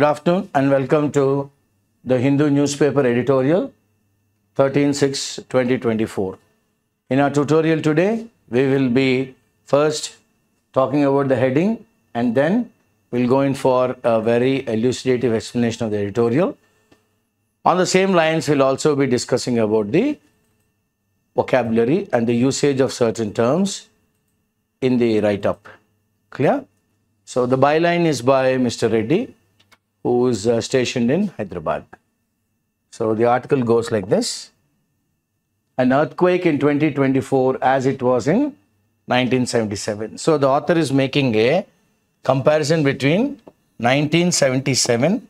Good afternoon and welcome to the Hindu newspaper editorial 13/6/2024. In our tutorial today, we will be first talking about the heading and then we'll go in for a very elucidative explanation of the editorial. On the same lines, we'll also be discussing about the vocabulary and the usage of certain terms in the write-up. Clear? So the byline is by Mr. Reddy, who is stationed in Hyderabad. So the article goes like this. An earthquake in 2024 as it was in 1977. So the author is making a comparison between 1977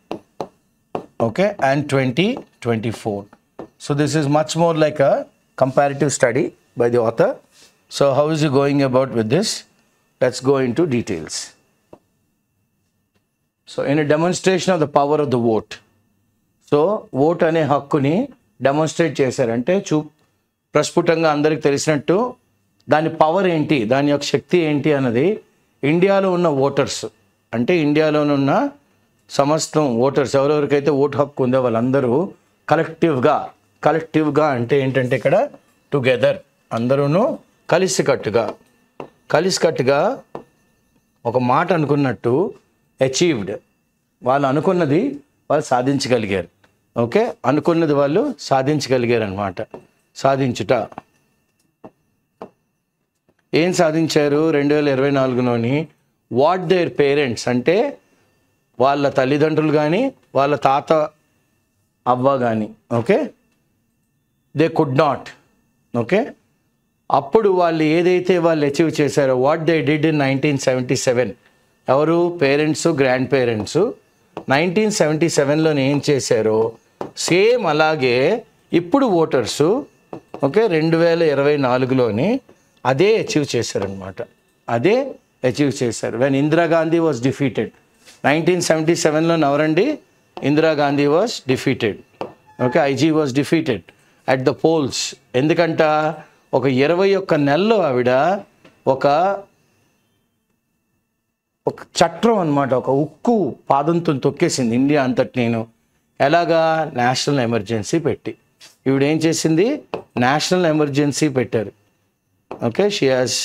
and 2024. So this is much more like a comparative study by the author. So how is he going about with this? Let's go into details. So in a demonstration of the power of the vote. So vote అనే హక్కుని demonstrate చేశారంటే ప్రస్ఫుటంగా అందరికి తెలిసినట్టు దాని power ఏంటి, దాని యొక్క శక్తి ఏంటి అన్నది ఇండియాలో ఉన్న ఓటర్స్ అంటే ఇండియాలో ఉన్న సమస్తం ఓటర్స్ ఎవరెవరికైతే ఓటు హక్కు ఉందో వాళ్ళందరూ కలెక్టివ్గా అంటే ఏంటంటే ఇక్కడ టుగెదర్ అందరూ కలిసికట్టుగా ఒక మాట అనుకున్నట్టు అచీవ్డ్, వాళ్ళు అనుకున్నది వాళ్ళు సాధించగలిగారు. ఓకే, అనుకున్నది వాళ్ళు సాధించగలిగారు అనమాట. సాధించుట ఏం సాధించారు 2024లోని? వాట్ దేర్ పేరెంట్స్ అంటే వాళ్ళ తల్లిదండ్రులు కానీ వాళ్ళ తాత అవ్వ కానీ okay they could not okay అప్పుడు వాళ్ళు ఏదైతే వాళ్ళు అచీవ్ చేశారో వాట్ దే డిడ్ ఇన్ 1977 ఎవరు పేరెంట్స్ గ్రాండ్ పేరెంట్స్ 1977లో ఏం చేశారో సేమ్ అలాగే ఇప్పుడు ఓటర్సు ఓకే 2024లోని అదే అచీవ్ చేశారనమాట. అదే అచీవ్ చేశారు. వెన్ ఇందిరాగాంధీ వాజ్ డిఫీటెడ్ 1977లో ఎవరండి? Indira Gandhi was defeated. Okay, IG was defeated at the polls. ఎందుకంట ఒక 21 నెలల్లో ఆవిడ ఒక చట్టం అనమాట, ఒక ఉక్కు పాదంతో తొక్కేసింది ఇండియా అంతటి. నేను ఎలాగా? నేషనల్ ఎమర్జెన్సీ పెట్టి. ఈవిడ ఏం చేసింది? నేషనల్ ఎమర్జెన్సీ పెట్టారు. Okay, she has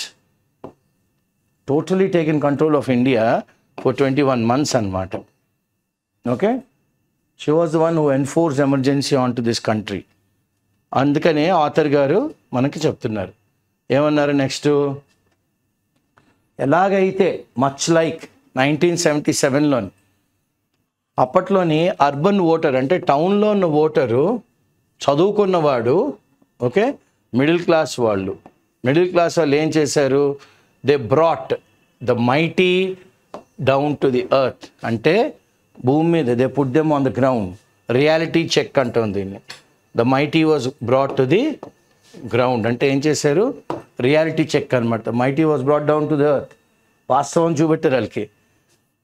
totally taken control of India for 21 months అనమాట. Okay, she was the one who enforce emergency on to this country. అందుకనే ఆథర్ గారు మనకి చెప్తున్నారు ఏమన్నారు నెక్స్ట్, ఎలాగైతే మచ్ లైక్ 1977లోని అప్పట్లోని అర్బన్ ఓటర్ అంటే టౌన్లో ఉన్న ఓటరు చదువుకున్నవాడు ఓకే మిడిల్ క్లాస్ వాళ్ళు ఏం చేశారు? They brought the mighty down to the earth అంటే భూమి మీద they put them on the ground. Reality check అంటుంది దీన్ని. The mighty was brought to the ground అంటే ఏం చేశారు? రియాలిటీ చెక్ అనమాట. The mighty was brought down to the earth. వాస్తవం చూపెట్టారు వాళ్ళకి.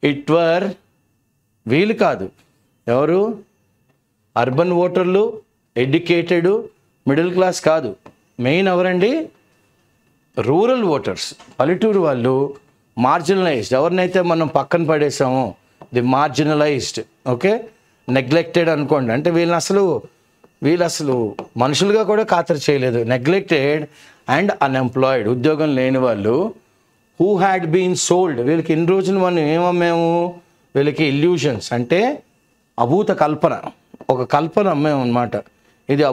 ఇట్వర్ వీళ్ళు కాదు, ఎవరు? అర్బన్ ఓటర్లు, ఎడ్యుకేటెడ్, మిడిల్ క్లాస్ కాదు. మెయిన్ ఎవరండి? రూరల్ ఓటర్స్, పల్లెటూరు వాళ్ళు, మార్జినలైజ్డ్. ఎవరినైతే మనం పక్కన పడేసామో ది మార్జినలైజ్డ్ ఓకే నెగ్లెక్టెడ్ అనుకోండి. అంటే వీళ్ళు అసలు మనుషులుగా కూడా ఖాతరు చేయలేదు. నెగ్లెక్టెడ్ అండ్ అన్ఎంప్లాయిడ్, ఉద్యోగం లేని వాళ్ళు. హూ హ్యాడ్ బీన్ సోల్డ్, వీళ్ళకి ఇన్ని రోజులు మనం ఏమమ్మాము? వీళ్ళకి ఇల్యూషన్స్ అంటే అభూత కల్పన, ఒక కల్పన అమ్మాము అనమాట. ఇది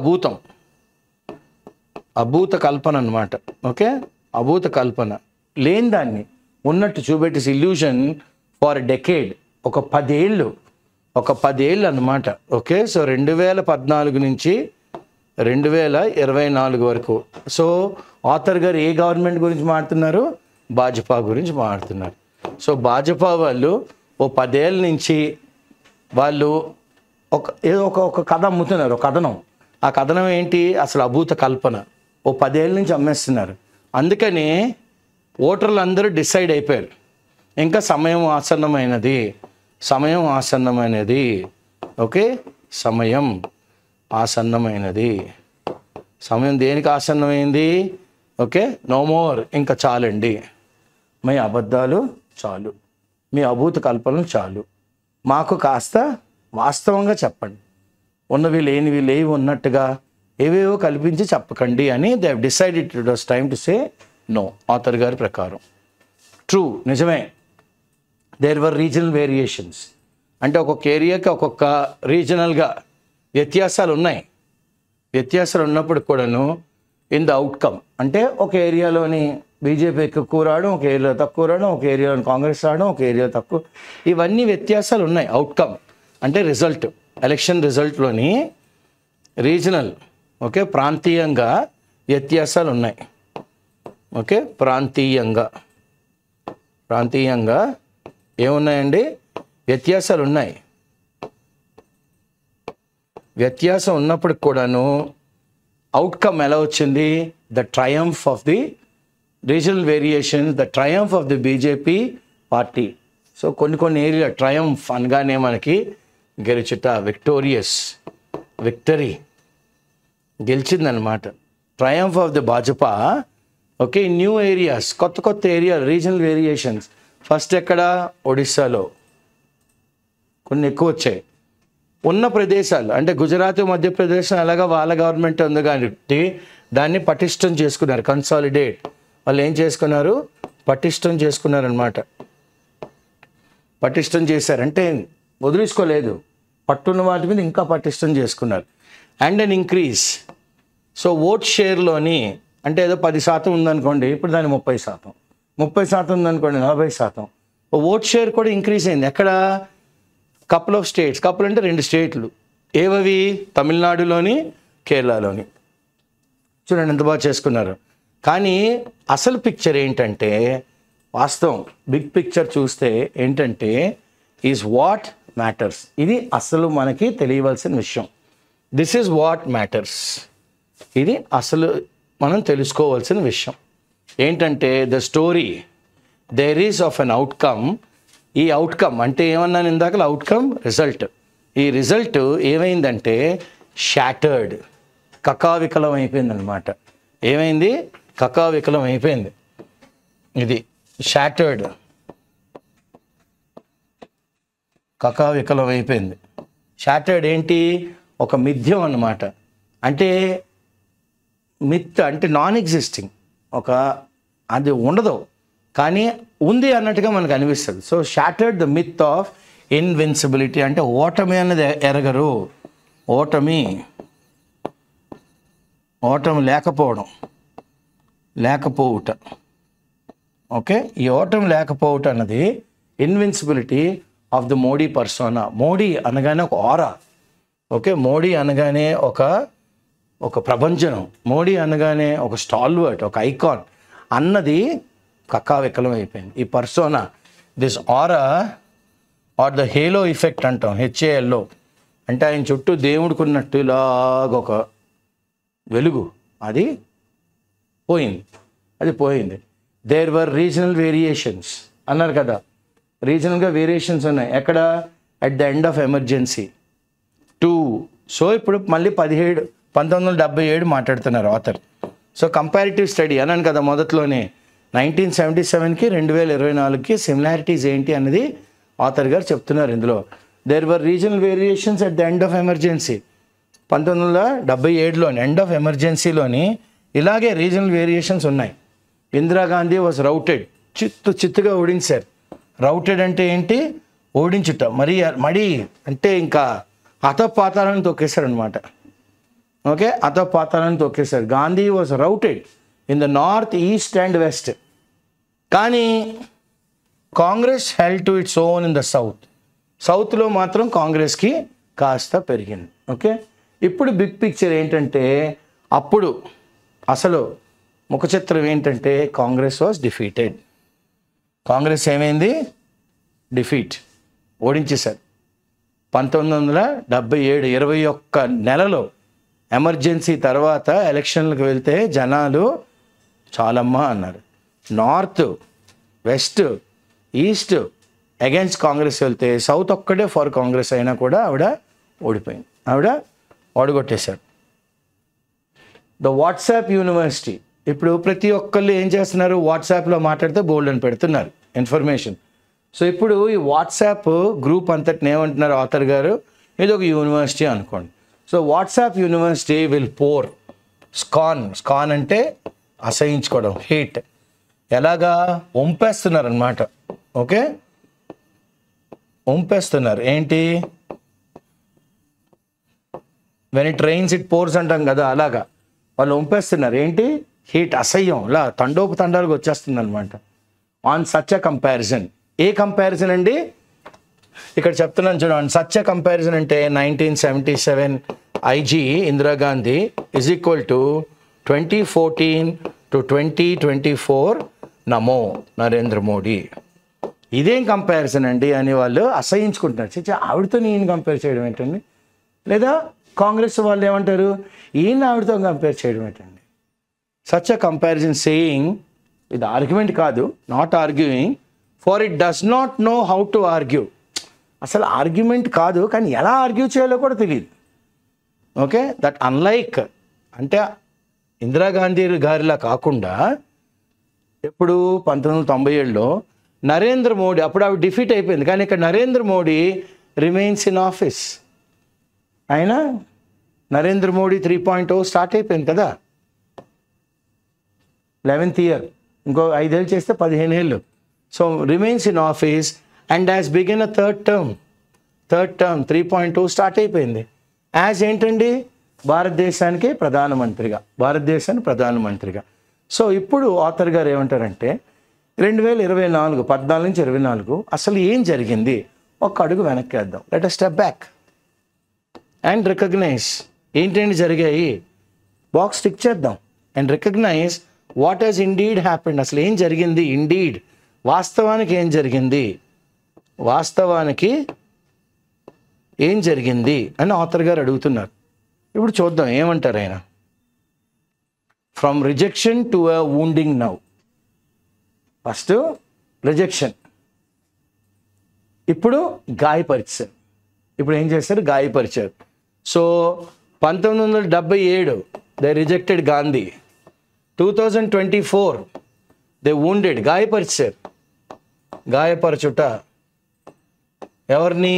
అభూత కల్పన అనమాట. ఓకే, అభూత కల్పన లేని దాన్ని ఉన్నట్టు చూపెట్టేసి ఇల్యూషన్ ఫర్ డెకేడ్, ఒక 10 ఏళ్ళు అనమాట. ఓకే, సో 2014 నుంచి 2024 వరకు. సో ఆథర్ గారు ఏ గవర్నమెంట్ గురించి మాట్లాడుతున్నారు? భాజపా గురించి మాట్లాడుతున్నారు. సో భాజపా వాళ్ళు ఓ 10 ఏళ్ళ నుంచి వాళ్ళు ఒక కథ అమ్ముతున్నారు, ఒక కథనం. ఆ కథనం ఏంటి? అసలు అభూత కల్పన. ఓ 10 ఏళ్ళ నుంచి అమ్మేస్తున్నారు. అందుకని ఓటర్లు అందరూ డిసైడ్ అయిపోయారు, ఇంకా సమయం ఆసన్నమైనది. ఓకే, సమయం ఆసన్నమైనది. సమయం దేనికి ఆసన్నమైంది? ఓకే, నో మోర్, ఇంకా చాలండి. మీ అబద్ధాలు చాలు, మీ అభూత కల్పనలు చాలు. మాకు కాస్త వాస్తవంగా చెప్పండి, ఉన్నవి లేనివి లేవి ఉన్నట్టుగా ఏవేవో కల్పించి చెప్పకండి అని they have decided it was time to say no. Author గారి ప్రకారం ట్రూ, నిజమే. దేర్ వర్ రీజనల్ వేరియేషన్స్, అంటే ఒక్కొక్క ఏరియాకి ఒక్కొక్క రీజనల్గా వ్యత్యాసాలు ఉన్నాయి. వ్యత్యాసాలు ఉన్నప్పుడు కూడాను ఇన్ ద అవుట్కమ్, అంటే ఒక ఏరియాలోని బీజేపీ ఎక్కువ రావడం, ఒక ఏరియాలో తక్కువ రావడం, ఒక ఏరియాలో కాంగ్రెస్ రావడం, ఒక ఏరియా తక్కువ, ఇవన్నీ వ్యత్యాసాలు ఉన్నాయి. అవుట్కమ్ అంటే రిజల్ట్, ఎలక్షన్ రిజల్ట్లోని రీజనల్, ఓకే, ప్రాంతీయంగా వ్యత్యాసాలు ఉన్నాయి. ఓకే, ప్రాంతీయంగా ఏమున్నాయండి? వ్యత్యాసాలు ఉన్నాయి. వ్యత్యాసం ఉన్నప్పుడు కూడాను అవుట్కమ్ ఎలా వచ్చింది? The triumph of the regional variation, the triumph of the BJP party. సో కొన్ని ఏరియా ట్రయంఫ్ అనగానే మనకి గెలుచుట, విక్టరీ, గెలిచిందనమాట. Triumph of the Bhajapa. Okay, new areas, కొత్త ఏరియా, రీజనల్ వేరియేషన్స్. ఫస్ట్ ఎక్కడ? ఒడిస్సాలో కొన్ని ఎక్కువ వచ్చాయి. ఉన్న ప్రదేశాలు అంటే గుజరాత్, మధ్యప్రదేశ్ అలాగా వాళ్ళ గవర్నమెంట్ ఉంది కాబట్టి దాన్ని పటిష్టం చేసుకున్నారు. కన్సాలిడేట్, వాళ్ళు ఏం చేసుకున్నారు? పటిష్టం చేసుకున్నారనమాట. పటిష్టం చేశారంటే వదిలేసుకోలేదు, పట్టున్న వాటి మీద ఇంకా పటిష్టం చేసుకున్నారు. And an increase. So vote షేర్లోని అంటే ఏదో 10% ఉందనుకోండి, ఇప్పుడు దాన్ని 30%, 30% ఉందనుకోండి 40%. ఓట్ షేర్ కూడా ఇంక్రీజ్ అయింది. ఎక్కడ? కపుల్ ఆఫ్ స్టేట్స్, కపుల్ అంటే 2 స్టేట్లు. ఏవవి? తమిళనాడులోని, కేరళలోని. చూడండి ఎంత బాగా చేసుకున్నారు. కానీ అసలు పిక్చర్ ఏంటంటే, వాస్తవం బిగ్ పిక్చర్ చూస్తే ఏంటంటే ఈజ్ వాట్ మ్యాటర్స్. ఇది అసలు మనకి తెలియవలసిన విషయం. This is what matters. ఇది అసలు మనం తెలుసుకోవాల్సిన విషయం ఏంటంటే the story there is of an outcome. ఈ అవుట్కమ్ అంటే ఏమన్నాను ఇందాక? Outcome, result. ఈ రిజల్ట్ ఏమైందంటే షాటర్డ్, కకావికలం అయిపోయింది అనమాట. ఏమైంది? కకావికలం అయిపోయింది. ఇది షాటర్డ్, కకావికలం అయిపోయింది. షాటర్డ్ ఏంటి? ఒక మిథ్యం అన్నమాట. అంటే మిత్ అంటే నాన్ ఎగ్జిస్టింగ్, ఒక అది ఉండదు కానీ ఉంది అన్నట్టుగా మనకు అనిపిస్తుంది. So shattered the myth of invincibility, అంటే ఓటమి అన్నది ఎరగరు. ఓటమి లేకపోవుట. ఓకే, ఈ ఓటమి లేకపోవుట అన్నది invincibility of the Modi persona. Modi అనగానే ఒక ఆరా. ఓకే, మోడీ అనగానే ఒక ప్రభంజనం, మోడీ అనగానే ఒక స్టాల్వర్ట్, ఒక ఐకాన్ అన్నది కక్కావికలం అయిపోయింది. ఈ persona, this aura or the halo effect అంటాం, హెచ్ఏఎల్లో. అంటే ఆయన చుట్టూ దేవుడికున్నట్టు ఇలాగ ఒక వెలుగు, అది పోయింది. దేర్ వర్ రీజనల్ వేరియేషన్స్ అన్నారు కదా, రీజనల్గా వేరియేషన్స్ ఉన్నాయి. ఎక్కడ? At the end of emergency 2. So ఇప్పుడు మళ్ళీ 1977 మాట్లాడుతున్నారు ఆథర్. సో కంపారిటివ్ స్టడీ అన్నాను కదా మొదట్లోనే, 1977కి 2024కి సిమిలారిటీస్ ఏంటి అన్నది ఆథర్ గారు చెప్తున్నారు ఇందులో. There were regional variations at the end of emergency. 1977లోని ఎండ్ ఆఫ్ ఎమర్జెన్సీలోని ఇలాగే రీజనల్ వేరియేషన్స్ ఉన్నాయి. ఇందిరాగాంధీ వాజ్ రౌటెడ్, చిత్తుగా ఓడించారు. రౌటెడ్ అంటే ఏంటి? ఓడించుట. మడి అంటే ఇంకా అతపాతాలను తొక్కేశారనమాట. ఓకే, అతపాతాలను తొక్కేశారు. Gandhi was routed in the north, east and west. కానీ Congress held to its own in the సౌత్లో మాత్రం కాంగ్రెస్కి కాస్త పెరిగింది. ఓకే, ఇప్పుడు బిగ్ పిక్చర్ ఏంటంటే అప్పుడు అసలు ముఖ చిత్రం ఏంటంటే కాంగ్రెస్ వాజ్ డిఫీటెడ్. కాంగ్రెస్ ఏమైంది? డిఫీట్, ఓడించేశారు. 1977 21 నెలలో ఎమర్జెన్సీ తర్వాత ఎలక్షన్లకు వెళ్తే జనాలు చాలమ్మా అన్నారు. North, west, east against Congress వెళ్తే సౌత్ ఒక్కడే ఫర్ కాంగ్రెస్ అయినా కూడా ఆవిడ ఓడిపోయింది, ఆవిడ ఓడగొట్టేశారు. The WhatsApp university. ఇప్పుడు ప్రతి ఒక్కళ్ళు ఏం చేస్తున్నారు? వాట్సాప్లో మాట్లాడితే బోల్డ్ అని పెడుతున్నారు ఇన్ఫర్మేషన్. సో ఇప్పుడు ఈ వాట్సాప్ గ్రూప్ అంతటిని ఏమంటున్నారు ఆథర్ గారు, ఇది ఒక యూనివర్సిటీ అనుకోండి. So WhatsApp university will pour scorn అంటే అసహించుకోవడం, హేట్. ఎలాగా వంపేస్తున్నారు అనమాట. ఓకే, వంపేస్తున్నారు. ఏంటి, when it rains it pours అంటాం కదా, అలాగా వాళ్ళు వంపేస్తున్నారు. ఏంటి, హీట్, అసహ్యం, ఇలా తండోపతండాలకు వచ్చేస్తుంది అనమాట. On such a comparison. A comparison అండి, ఇక్కడ చెప్తున్నాను చూడండి. సచ్ అ కంపారిజన్ అంటే 1977 IG Indira Gandhi is equal to 2014 to 2024 నమో నరేంద్ర మోడీ. ఇదేం కంపారిజన్ అండి అని వాళ్ళు అసహించుకుంటున్నారు. ఆవిడతో నేను కంపేర్ చేయడం ఏంటండి, లేదా కాంగ్రెస్ వాళ్ళు ఏమంటారు, ఈయన ఆవిడతో కంపేర్ చేయడం ఏంటండి. సచ్ అ కంపారిజన్ సేయింగ్, ఇది ఆర్గ్యుమెంట్ కాదు, not arguing, for it does not know how to argue. అసలు ఆర్గ్యుమెంట్ కాదు, కానీ ఎలా ఆర్గ్యూ చేయాలో కూడా తెలియదు. ఓకే, దట్ అన్లైక్ అంటే ఇందిరాగాంధీ గారిలా కాకుండా ఎప్పుడు 1997లో నరేంద్ర మోడీ, అప్పుడు ఆవిడ డిఫీట్ అయిపోయింది, కానీ ఇక్కడ Narendra Modi remains in office. ఆయన నరేంద్ర మోడీ 3.0 స్టార్ట్ అయిపోయింది కదా, 11th year, ఇంకో 5 ఏళ్ళు చేస్తే 15 ఏళ్ళు. So remains in office and as begin a third term 3.0 start అయిపోయింది. యాజ్ ఏంటండి, భారతదేశానికి ప్రధానమంత్రిగా, భారతదేశానికి ప్రధానమంత్రిగా. సో ఇప్పుడు ఆథర్ గారు ఏమంటారంటే 2024 14 నుంచి 24 అసలు ఏం జరిగింది, ఒక అడుగు వెనక్కి వేద్దాం. Let us step back and recognise ఏంటండి జరిగాయి, బాక్స్ టిక్ చేద్దాం. And recognise what has indeed happened. అసలు ఏం జరిగింది, ఇండీడ్ వాస్తవానికి ఏం జరిగింది, వాస్తవానికి ఏం జరిగింది అని ఆథర్ గారు అడుగుతున్నారు. ఇప్పుడు చూద్దాం ఏమంటారు ఆయన. From rejection to a wounding now. First rejection, ఇప్పుడు గాయపరిచారు. ఇప్పుడు ఏం చేశారు, గాయపరిచారు. So 1977 they rejected Gandhi. 2024 they wounded, గాయపరిచారు. గాయపరచుట ఎవరిని,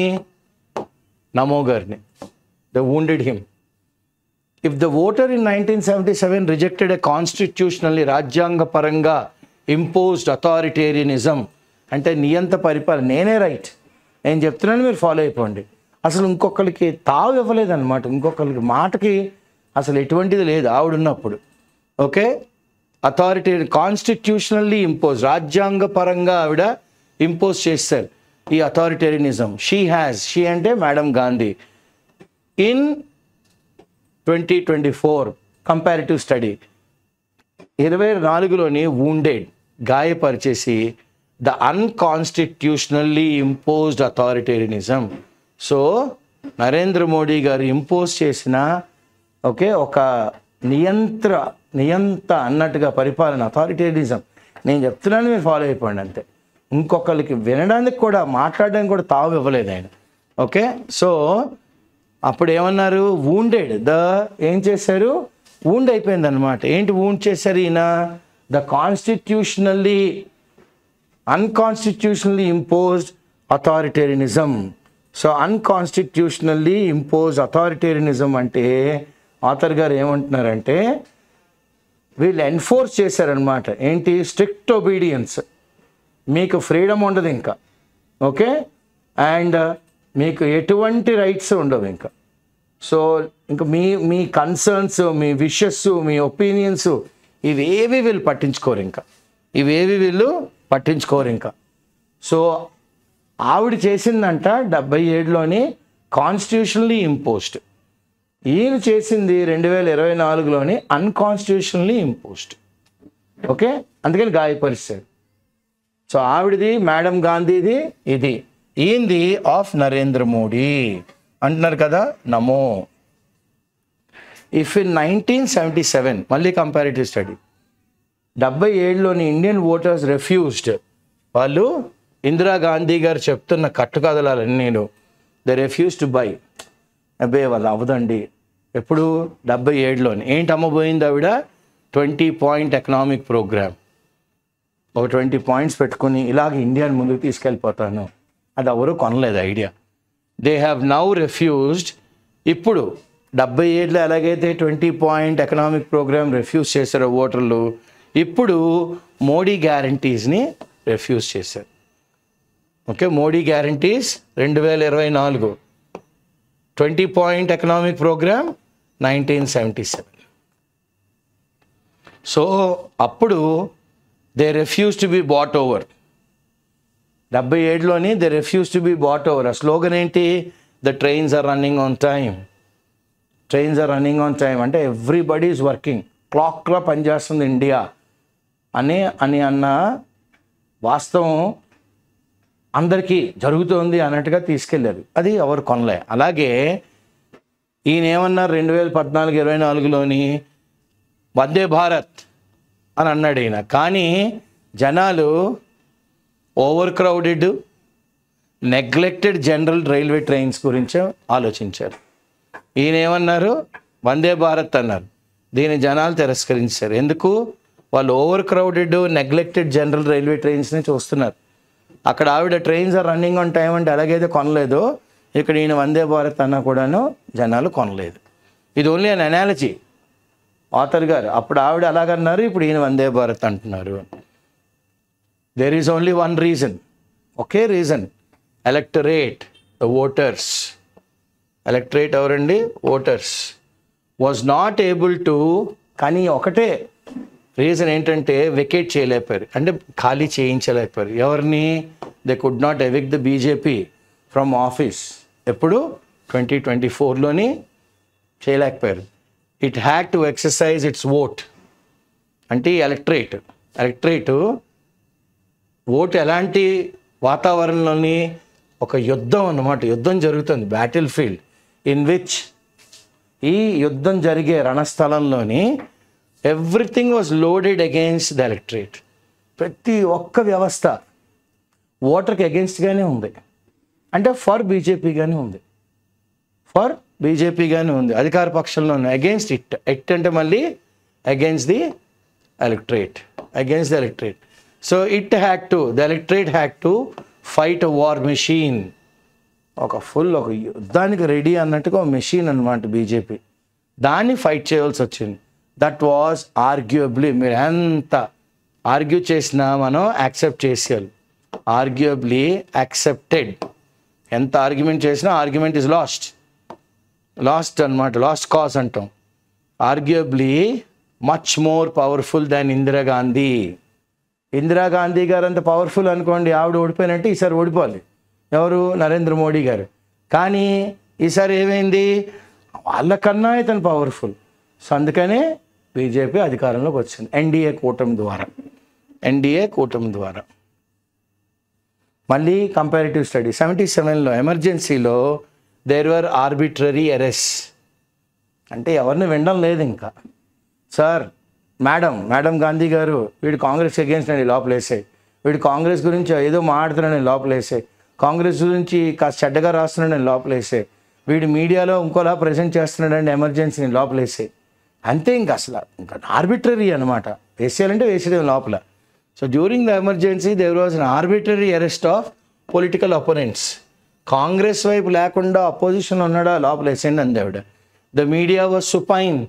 నమో గారిని. They wounded him. If the voter in 1977 rejected a constitutionally, రాజ్యాంగపరంగా ఇంపోజ్డ్ అథారిటేరియనిజం అంటే నియంత పరిపాలన, నేనే రైట్, నేను చెప్తున్నాను మీరు ఫాలో అయిపోండి. అసలు ఇంకొకరికి తావు ఇవ్వలేదన్నమాట, ఇంకొకరికి మాటకి అసలు ఎటువంటిది లేదు ఆవిడున్నప్పుడు. ఓకే, అథారిటేరియన్ కాన్స్టిట్యూషనల్లీ ఇంపోజ్, రాజ్యాంగపరంగా ఆవిడ ఇంపోజ్ చేశారు ఈ అథారిటేరియనిజం. షీ అంటే madam Gandhi. In 2024 comparative study 24లోని వూండెడ్, గాయపరిచేసి the unconstitutionally imposed authoritarianism. So Narendra Modi గారు ఇంపోజ్ చేసిన ఓకే ఒక నియంత అన్నట్టుగా పరిపాలన, అథారిటేరియనిజం. నేను చెప్తున్నాను మీరు ఫాలో అయిపోండి అంతే. ఇంకొకరికి వినడానికి కూడా, మాట్లాడడానికి కూడా తావు ఇవ్వలేదు ఆయన. ఓకే, సో అప్పుడు ఏమన్నారు, వూండెడ్ ఏం చేశారు, వూండ్ అయిపోయింది అనమాట. ఏంటి వూండ్ చేశారు ఈయన, the unconstitutionally imposed authoritarianism. So unconstitutionally imposed authoritarianism అంటే ఆథర్ గారు ఏమంటున్నారంటే వీళ్ళు ఎన్ఫోర్స్ చేశారనమాట. ఏంటి, స్ట్రిక్ట్ ఒబీడియన్స్, మీకు ఫ్రీడమ్ ఉండదు ఇంకా. ఓకే, అండ్ మీకు ఎటువంటి రైట్స్ ఉండవు ఇంకా. సో ఇంకా మీ కన్సర్న్స్, మీ విషెస్, మీ ఒపీనియన్స్ ఇవేవి వీళ్ళు పట్టించుకోరు ఇంకా. సో ఆవిడ చేసిందంట 77లోని కాన్స్టిట్యూషనల్లీ ఇంపోజ్డ్, ఈయన చేసింది 2024లోని అన్కాన్స్టిట్యూషనల్లీ ఇంపోజ్డ్. ఓకే, అందుకని గాయపరిచాడు. సో ఆవిడది మేడం గాంధీది, ఇది ఈయనది ఆఫ్ నరేంద్ర మోడీ అంటున్నారు కదా, నమో. ఇఫ్ ఇన్ 1977 మళ్ళీ కంపారిటివ్ స్టడీ 77లోని ఇండియన్ ఓటర్స్ రెఫ్యూజ్డ్, వాళ్ళు ఇందిరాగాంధీ గారు చెప్తున్న కట్టుకథలన్నీ నేను ద రెఫ్యూజ్ టు బై. అబ్బే వాళ్ళు అవ్వదండి. ఎప్పుడు 77లోని ఏంటి అమ్మబోయింది ఆవిడ, 20-point ఎకనామిక్ ప్రోగ్రామ్. ఒక 20 పాయింట్స్ పెట్టుకుని ఇలాగ ఇండియాని ముందుకు తీసుకెళ్ళిపోతాను. అది ఎవరు కొనలేదు idea. They have now refused. ఇప్పుడు 77లో ఎలాగైతే 20 పాయింట్ ఎకనామిక్ ప్రోగ్రామ్ రిఫ్యూజ్ చేశారో ఓటర్లు, ఇప్పుడు మోడీ గ్యారంటీస్ని రిఫ్యూజ్ చేశారు. Okay, Modi guarantees 2024, 20 point economic programme 1977. So అప్పుడు they refuse to be bought over. 77లోని they refuse to be bought over. ఆ స్లోగన్ ఏంటి? The trains are running on time. Trains are running on time అంటే everybody is working, క్లాక్గా పనిచేస్తుంది India అని అన్న వాస్తవం అందరికీ జరుగుతోంది అన్నట్టుగా తీసుకెళ్ళారు. అది ఎవరు కొనలే. అలాగే ఈయన ఏమన్నారు 2014-24లోని వందే భారత్ అని అన్నాడు ఈయన. కానీ జనాలు over crowded, neglected general railway trains గురించి ఆలోచించారు. ఈయన ఏమన్నారు? వందే భారత్ అన్నారు. దీన్ని జనాలు తిరస్కరించారు. ఎందుకు? వాళ్ళు overcrowded, neglected general railway ట్రైన్స్ని చూస్తున్నారు. అక్కడ ఆవిడ trains are running on time అంటే ఎలాగైతే కొనలేదో, ఇక్కడ ఈయన వందే భారత్ అన్నా కూడాను జనాలు కొనలేదు. ఇది ఓన్లీ అన్ అనాలజీ. ఆథర్ గారు అప్పుడు ఆవిడ అలాగన్నారు, ఇప్పుడు ఈయన వందే భారత్ అంటున్నారు. There is only one reason, ఒకే reason. Electorate, the voters. Electorate ఎవరండి? Voters. Was not able to, కానీ ఒకటే రీజన్ ఏంటంటే వెకేట్ చేయలేకపోయారు, అంటే ఖాళీ చేయించలేకపోయారు. ఎవరిని? They could not evict the BJP from office. ఎప్పుడు? 2024లోని చేయలేకపోయారు. It had to exercise it's vote. అంటే ఎలక్టరేట్ ఓటు ఎలాంటి వాతావరణంలోని ఒక యుద్ధం అన్నమాట. యుద్ధం జరుగుతుంది, బ్యాటిల్ ఫీల్డ్ ఇన్ విచ్, ఈ యుద్ధం జరిగే రణస్థలంలోని everything was loaded against the electorate. ప్రతి ఒక్క వ్యవస్థ ఓటర్కి అగెయిన్స్ట్గానే ఉంది, అంటే ఫర్ బీజేపీగానే ఉంది, ఫర్ బీజేపీగానే ఉంది. అధికార పక్షంలో ఉంది. అగెయిన్స్ట్ ఇట్ అంటే మళ్ళీ against the electorate, against the electorate. So the electorate had to fight a war machine. ఒక యుద్ధానికి రెడీ అన్నట్టుగా ఒక మెషిన్ అనమాట బీజేపీ. దాన్ని ఫైట్ చేయవలసి వచ్చింది. దట్ వాజ్ ఆర్గ్యుయబ్లీ, మీరు ఎంత ఆర్గ్యూ చేసినా మనం యాక్సెప్ట్ చేసేయాలి. Arguably accepted. ఎంత ఆర్గ్యుమెంట్ చేసినా ఆర్గ్యుమెంట్ ఈజ్ లాస్ట్ అనమాట, లాస్ట్ కాజ్ అంటాం. Arguably much more powerful than Indira Gandhi. Indira Gandhi గారు అంత పవర్ఫుల్ అనుకోండి, ఆవిడ ఓడిపోయినట్టు ఈసారి ఓడిపోవాలి. ఎవరు? నరేంద్ర మోడీ గారు. కానీ ఈసారి ఏమైంది? వాళ్ళకన్నా ఇతను పవర్ఫుల్. సో అందుకనే బీజేపీ అధికారంలోకి వచ్చింది ఎన్డీఏ కూటమి ద్వారా. మళ్ళీ కంపారిటివ్ స్టడీ 77లో ఎమర్జెన్సీలో దేర్ వర్ ఆర్బిట్రరీ అరెస్ట్. అంటే ఎవరిని వినడం లేదు ఇంకా. సార్, మేడం గాంధీ గారు, వీడు కాంగ్రెస్ అగేన్స్ట్ అని లోపలేసాయి, వీడు కాంగ్రెస్ గురించి ఏదో మాట్లాడుతున్నాడని లోపలేసాయి, కాంగ్రెస్ గురించి కాస్త చెడ్డగా రాస్తున్నాడని లోపలేసాయి, వీడు మీడియాలో ఇంకోలా ప్రజెంట్ చేస్తున్నాడని ఎమర్జెన్సీని లోపలేసాయి. అంతే ఇంకా ఆర్బిట్రరీ అనమాట. వేసేయాలంటే వేసేయడం లోపల. So during the emergency there was an arbitrary arrest of political opponents. Congress వైపు లేకుండా అపోజిషన్ ఉన్నాడా లోపల వేసేయండి అంది ఆవిడ. The media was supine,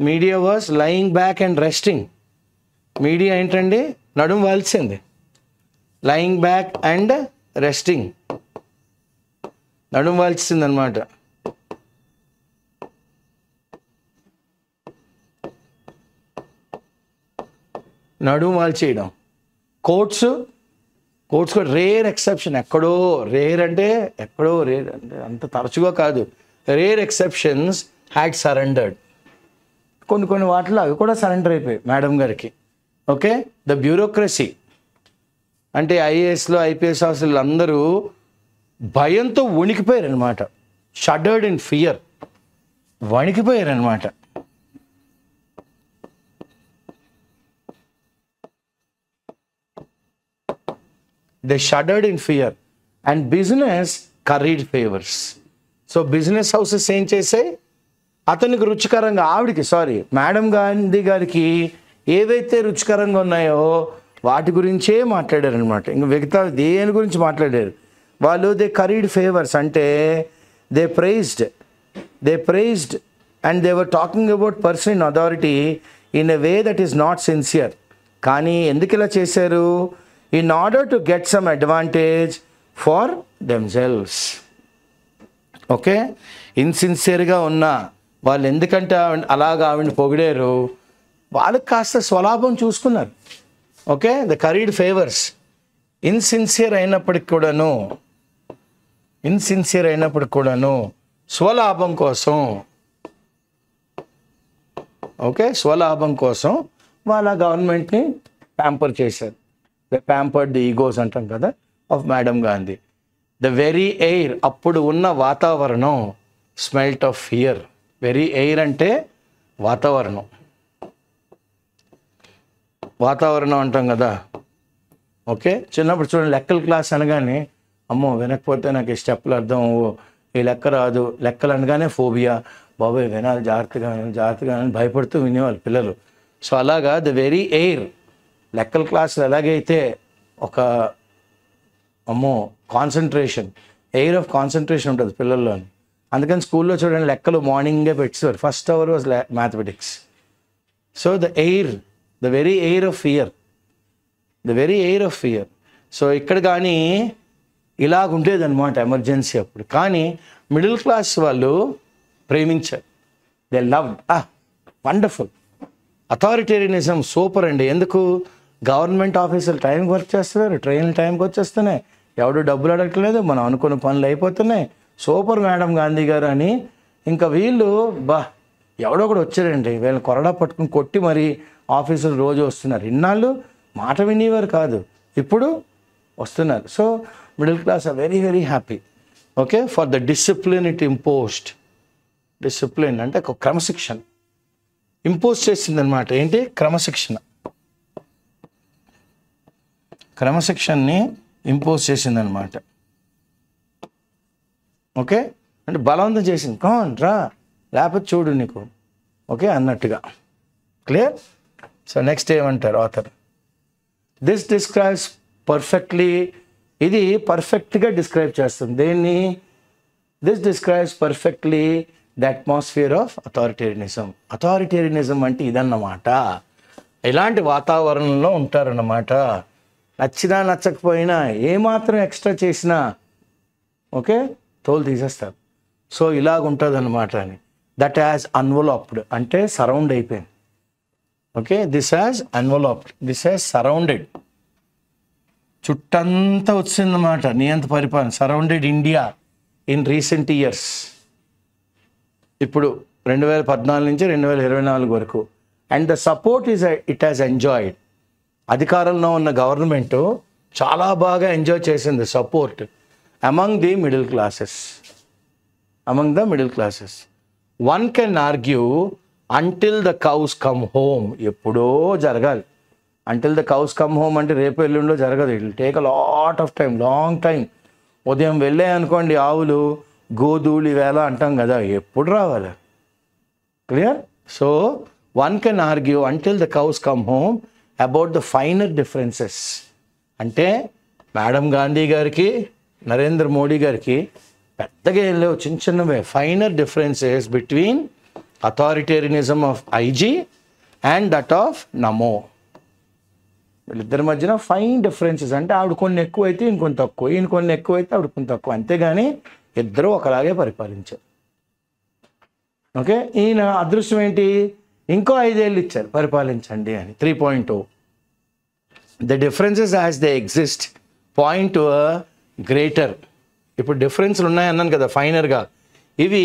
media was lying back and resting. Media ఏంటండి? నడుము వాల్సింది. లయింగ్ బ్యాక్ అండ్ రెస్టింగ్, నడుము వాల్చింది అనమాట. నడుము వాల్చేయడం. కోర్ట్స్ కూడా రేర్ ఎక్సెప్షన్, రేర్ అంటే అంత తరచుగా కాదు, రేర్ ఎక్సెప్షన్స్ హ్యాడ్ సరెండర్డ్. కొన్ని వాటిలో అవి కూడా సరెండర్ అయిపోయాయి మేడం గారికి. ఓకే, ద బ్యూరోక్రసీ అంటే ఐఏఎస్లో ఐపీఎస్ ఆఫీసర్లు అందరూ భయంతో వణికిపోయారు అనమాట. షడర్డ్ ఇన్ ఫియర్, వణికిపోయారు అనమాట. They shuddered in fear and business curried favors. So business houses ఏం చేసాయి? అతనికి రుచికరంగా, మేడం గాంధీ గారికి ఏవైతే రుచికరంగా ఉన్నాయో వాటి గురించే మాట్లాడారు అనమాట. ఇంక మిగతా దేని గురించి మాట్లాడారు వాళ్ళు. దే కరీడ్ ఫేవర్స్ అంటే they prized and they were talking about person in authority in a way that is not sincere. కానీ ఎందుకు ఇలా చేశారు? In order to get some advantage for themselves. Okay, ఇన్సిన్సియర్గా ఉన్న వాళ్ళు ఎందుకంటే అలాగా ఆవిడని పొగిడారు, వాళ్ళకి కాస్త స్వలాభం చూసుకున్నారు. Okay, the carried favours. Insincere అయినప్పటికి కూడాను స్వలాభం కోసం, ఓకే, స్వలాభం కోసం వాళ్ళ గవర్నమెంట్ని ప్యాంపర్ చేశారు. ద ప్యాంపర్డ్ ది ఈగోస్ అంటాం కదా of madam Gandhi. The very air, అప్పుడు ఉన్న వాతావరణం smelt of fear. Very air అంటే వాతావరణం అంటాం కదా. ఓకే, చిన్నప్పుడు చూడండి లెక్కల క్లాస్ అనగానే అమ్మో వినకపోతే నాకు ఈ స్టెప్పులు అర్థం, ఈ లెక్క రాదు, లెక్కలు అనగానే ఫోబియా, బాబాయ్ వినాలి జాగ్రత్తగా అని భయపడుతూ వినేవాళ్ళు పిల్లలు. సో అలాగా ద వెరీ ఎయిర్, లెక్కల క్లాసులు ఎలాగైతే ఒక అమ్మో కాన్సన్ట్రేషన్, ఎయిర్ ఆఫ్ కాన్సన్ట్రేషన్ ఉంటుంది పిల్లల్లోని. అందుకని స్కూల్లో చూడండి లెక్కలు మార్నింగే పెట్టేవారు. First hour was mathematics. So the very air of fear. So ఇక్కడ కానీ ఇలాగుండేది అనమాట ఎమర్జెన్సీ అప్పుడు. కానీ మిడిల్ క్లాస్ వాళ్ళు ప్రేమించారు. They loved. Wonderful. Authoritarianism super అండి. ఎందుకు? గవర్నమెంట్ ఆఫీసులు టైంకి వర్క్ చేస్తున్నారు, ట్రైన్లు టైంకి వచ్చేస్తున్నాయి, ఎవడు డబ్బులు అడగట్లేదు, మనం అనుకున్న పనులు అయిపోతున్నాయి, సూపర్ మేడం గాంధీ గారు అని. ఇంకా వీళ్ళు ఎవడో కూడా వచ్చారండి, వీళ్ళని కొరడా పట్టుకుని కొట్టి మరి ఆఫీసులు రోజు వస్తున్నారు. ఇన్నాళ్ళు మాట వినేవారు కాదు, ఇప్పుడు వస్తున్నారు. So middle class are very very happy. Okay, for the discipline it imposed. Discipline అంటే ఒక క్రమశిక్షణ ఇంపోజ్ చేసిందనమాట. ఏంటి? క్రమశిక్షణని ఇంపోజ్ చేసిందనమాట. ఓకే, అంటే బలవంతం చేసింది. కాన్ రా, లేకపోతే చూడు నీకు, ఓకే అన్నట్టుగా. క్లియర్? సో నెక్స్ట్ ఏమంటారు ఆథర్? దిస్ డిస్క్రైబ్స్ పర్ఫెక్ట్లీ, ఇది పర్ఫెక్ట్గా డిస్క్రైబ్ చేస్తుంది దేన్ని? This describes perfectly the atmosphere of authoritarianism. Authoritarianism అంటే ఇదన్నమాట. ఇలాంటి వాతావరణంలో ఉంటారన్నమాట. నచ్చినా నచ్చకపోయినా ఏమాత్రం ఎక్స్ట్రా చేసినా ఓకే తోలు తీసేస్తారు. సో ఇలాగుంటుంది అన్నమాట అని. దట్ హ్యాస్ అన్వలప్డ్ అంటే సరౌండ్ అయిపోయింది. Okay, this has enveloped, this has surrounded, చుట్టంతా వచ్చిందన్నమాట నియంత పరిపాలన. Surrounded India in recent years. ఇప్పుడు 2014 నుంచి 2024 వరకు. And the support it has enjoyed. అధికారంలో ఉన్న గవర్నమెంట్ చాలా బాగా ఎంజాయ్ చేసింది support among the middle classes. One can argue until the cows come home. ఎప్పుడో జరగాలి. Until the cows come home అంటే రేపు ఎల్లుండో జరగదు. It will take a lot of time, long time. ఉదయం వెళ్ళాయి అనుకోండి ఆవులు, గోధూళి వేళ అంటాం కదా, ఎప్పుడు రావాలి? Clear? So one can argue until the cows come home about the finer differences. అంటే మేడం గాంధీ గారికి, నరేంద్ర మోడీ గారికి పెద్దగా ఏం లేవు, చిన్న చిన్నవే finer differences between authoritarianism of IG and that of NaMo. వీళ్ళిద్దరి మధ్యన ఫైన్ డిఫరెన్సెస్. అంటే ఆవిడ కొన్ని ఎక్కువ అయితే ఇంకొంత తక్కువ, ఈయన కొన్ని ఎక్కువ అయితే ఆవిడ కొంత తక్కువ, అంతేగాని ఇద్దరు ఒకలాగే పరిపాలించారు. ఓకే, ఈయన అదృష్టం ఏంటి, ఇంకో 5 ఏళ్ళు ఇచ్చారు పరిపాలించండి అని. 3.0. The differences as they exist point to a greater. ఇప్పుడు డిఫరెన్స్లు ఉన్నాయన్నాను కదా ఫైనర్గా, ఇవి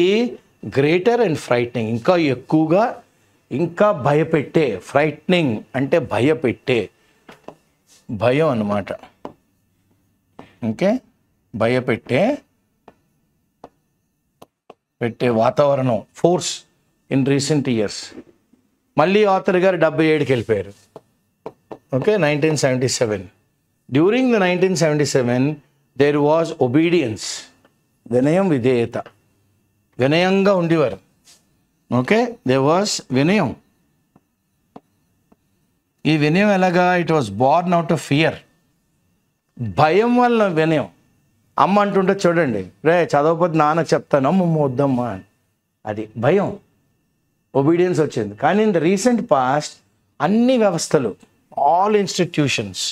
గ్రేటర్ అండ్ ఫ్రైట్నింగ్, ఇంకా ఎక్కువగా, ఇంకా భయపెట్టే. ఫ్రైట్నింగ్ అంటే భయపెట్టే, భయం అన్నమాట. ఓకే, భయపెట్టే వాతావరణం, ఫోర్స్ ఇన్ రీసెంట్ ఇయర్స్. మళ్ళీ ఆథర్ గారు 77కి వెళ్ళిపోయారు. Okay, 1977. During the 1977 there was obedience, వినయం విధేయత. వినయంగా ఉండేవారు. ఓకే, దేర్ వాజ్ వినయం. ఈ వినయం ఎలాగా? It was Born out of fear. భయం వల్ల వినయం. అమ్మ అంటుంటే చూడండి, రే చదవకపోతే నాన్నకు చెప్తాను, అమ్మమ్మ వద్దమ్మా అని. అది భయం, ఒబీడియన్స్ వచ్చింది. కానీ ఇన్ ద రీసెంట్ పాస్ట్ అన్ని వ్యవస్థలు, all institutions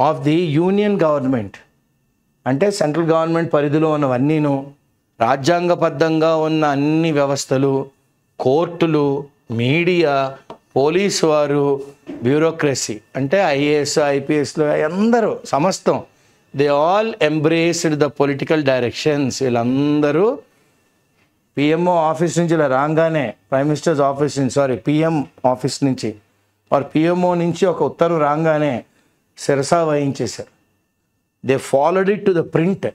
of the union government, అంటే సెంట్రల్ గవర్నమెంట్ పరిధిలో ఉన్నవన్నీను, రాజ్యాంగబద్ధంగా ఉన్న అన్ని వ్యవస్థలు, కోర్టులు, మీడియా, పోలీసు వారు, బ్యూరోక్రసీ అంటే ఐఏఎస్, ఐపీఎస్లు అందరూ సమస్తం, they all embraced the political directions. వీళ్ళందరూ పిఎంఓ ఆఫీస్ నుంచి ఇలా రాగానే, ప్రైమ్ మినిస్టర్స్ ఆఫీస్ నుంచి, పిఎం ఆఫీస్ నుంచి వారు పిఎంఓ నుంచి ఒక ఉత్తర్వు రాగానే శిరసా వహించేశారు. They followed it to the print,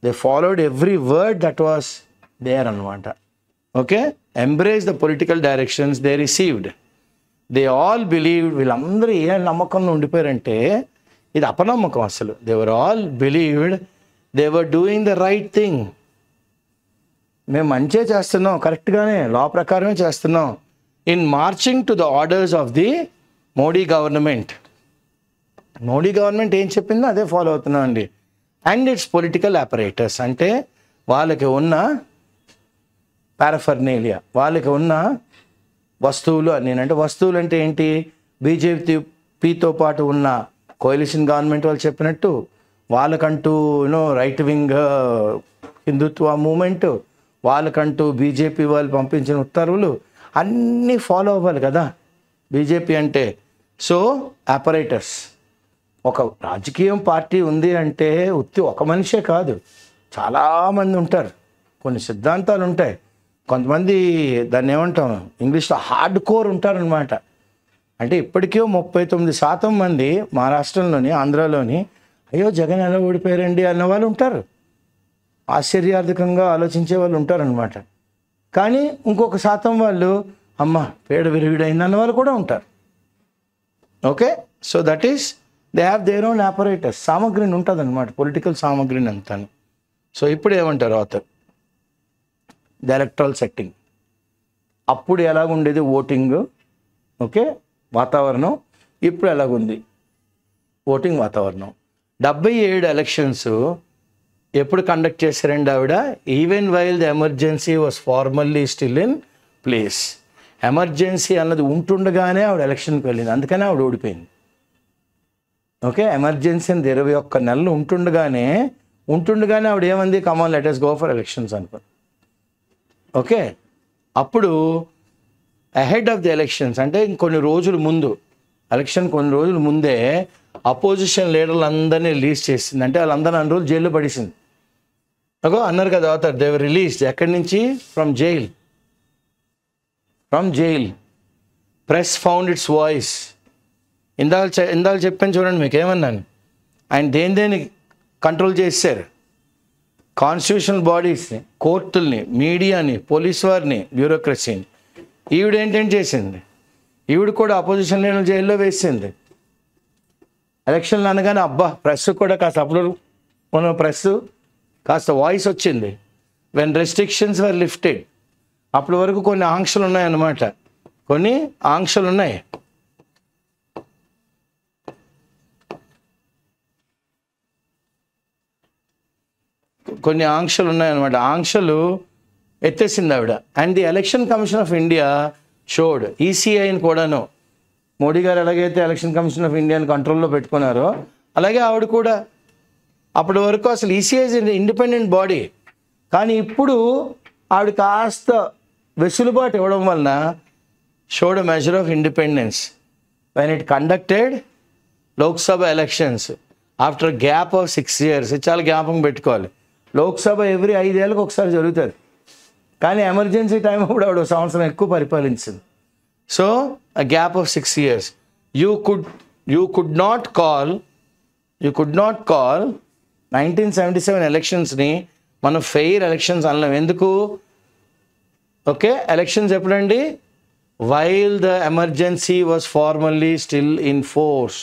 they followed every word that was there అనమాట. Okay, embrace the political directions they received. They all believed. వీళ్ళందరూ ఏ నమ్మకంలో ఉండిపోయారంటే ఇది అపనమ్మకం అసలు. They were all believed they were doing the right thing. మేము మంచిగా చేస్తున్నాం, కరెక్ట్గానే లా ప్రకారమే చేస్తున్నాం. In marching to the orders of the Modi government. Modi government ఏం చెప్పిందో అదే ఫాలో అవుతున్నాం అండి. అండ్ ఇట్స్ పొలిటికల్ ఆపరేటర్స్, అంటే వాళ్ళకి ఉన్న పారాఫర్నేలియా, వాళ్ళకి ఉన్న వస్తువులు అని. అంటే వస్తువులు అంటే ఏంటి? బీజేపీతో పాటు ఉన్న కోalition గవర్నమెంట్ వాళ్ళు చెప్పినట్టు వాళ్ళకంటూ రైట్ వింగ్ హిందుత్వ మూమెంట్, వాళ్ళకంటూ బీజేపీ వాళ్ళు పంపించిన ఉత్తర్వులు అన్నీ ఫాలో అవ్వాలి కదా బీజేపీ అంటే. సో ఆపరేటర్స్, ఒక రాజకీయం పార్టీ ఉంది అంటే ఉత్తి ఒక మనిషే కాదు, చాలామంది ఉంటారు, కొన్ని సిద్ధాంతాలు ఉంటాయి. కొంతమంది దాన్ని ఏమంటాం ఇంగ్లీష్లో హార్డ్ కోర్ ఉంటారనమాట. అంటే ఇప్పటికీ 39% మంది మహారాష్ట్రంలోని, ఆంధ్రాలోని అయ్యో జగన్ ఎలా ఓడిపోయారండి అన్న వాళ్ళు ఉంటారు, ఆశ్చర్యార్థకంగా ఆలోచించే వాళ్ళు ఉంటారనమాట. కానీ ఇంకొక శాతం వాళ్ళు అమ్మ పేడ విరివిడైంది అన్న వాళ్ళు కూడా ఉంటారు. Okay, so that is they have their own operators. సామగ్రిని ఉంటుంది అనమాట, పొలిటికల్ సామగ్రిని అంతాను. సో ఇప్పుడు ఏమంటారు ఆథర్? The electoral setting. అప్పుడు ఎలాగుండేది ఓటింగ్, ఓకే వాతావరణం, ఇప్పుడు ఎలాగుంది ఓటింగ్ వాతావరణం. 77 ఎలక్షన్స్ ఎప్పుడు కండక్ట్ చేశారండి ఆవిడ? Even while the emergency was formally still in place. Emergency అన్నది ఉంటుండగానే ఆవిడ ఎలక్షన్కి వెళ్ళింది, అందుకనే ఆవిడ ఓడిపోయింది. ఓకే, ఎమర్జెన్సీ అనేది 21 నెలలు ఉంటుండగానే ఆవిడ ఏమంది? Come on let us go for elections అనుకో. ఓకే, అప్పుడు అహెడ్ ఆఫ్ ది ఎలక్షన్స్ అంటే ఇంకొన్ని రోజుల ముందు, ఎలక్షన్ కొన్ని రోజుల ముందే అపోజిషన్ లీడర్లు అందరినీ రిలీజ్ చేసింది. అంటే వాళ్ళందరూ అన్ని రోజులు జైల్లో పడేసింది. ఓకే, అన్నారు కదా అవుతారు, దే వర్ రిలీజ్డ్. ఎక్కడి నుంచి? From jail. Press found it's voice. ఇందాక చెప్పాను చూడండి, మీకు ఏమన్నాను, ఆయన దేని కంట్రోల్ చేశారు? కాన్స్టిట్యూషనల్ బాడీస్ని, కోర్టుల్ని, మీడియాని, పోలీస్ వారిని, బ్యూరోక్రసీని. ఈవిడ ఏంటంటే చేసింది, ఈవిడ కూడా అపోజిషన్ లీడర్ జైల్లో వేసింది. ఎలక్షన్లు అనగానే అబ్బా ప్రెస్ కూడా కాస్త, అప్పుడు మన ప్రెస్ కాస్త వాయిస్ వచ్చింది. వెన్ రెస్ట్రిక్షన్స్ వర్ లిఫ్టెడ్, అప్పటి వరకు కొన్ని ఆంక్షలు ఉన్నాయన్నమాట, కొన్ని ఆంక్షలు ఉన్నాయి. ఆంక్షలు ఎత్తేసింది ఆవిడ. And the election commission of India showed, ఈసీఐని కూడాను, మోడీ గారు ఎలాగైతే ఎలక్షన్ కమిషన్ ఆఫ్ ఇండియాని కంట్రోల్లో పెట్టుకున్నారో అలాగే ఆవిడ కూడా. అప్పటి వరకు అసలు ఈసీఐ ఇస్ ఇండిపెండెంట్ బాడీ, కానీ ఇప్పుడు ఆవిడ కాస్త వెసులుబాటు ఇవ్వడం వలన showed a measure of independence when it conducted Lok Sabha elections after gap of 6 years. ఇది చాలా జ్ఞాపకం పెట్టుకోవాలి. లోక్సభ ఎవ్రీ 5 ఏళ్ళకి ఒకసారి జరుగుతుంది, కానీ ఎమర్జెన్సీ టైం అప్పుడు ఆవిడ 1 సంవత్సరం ఎక్కువ పరిపాలించింది. So a gap of 6 years. You could not call 1977 ఎలక్షన్స్ని మనం ఫెయిర్ ఎలక్షన్స్ అనలేం. ఎందుకు? ఓకే, ఎలక్షన్స్ ఎప్పుడండి? While the emergency was formally still in force.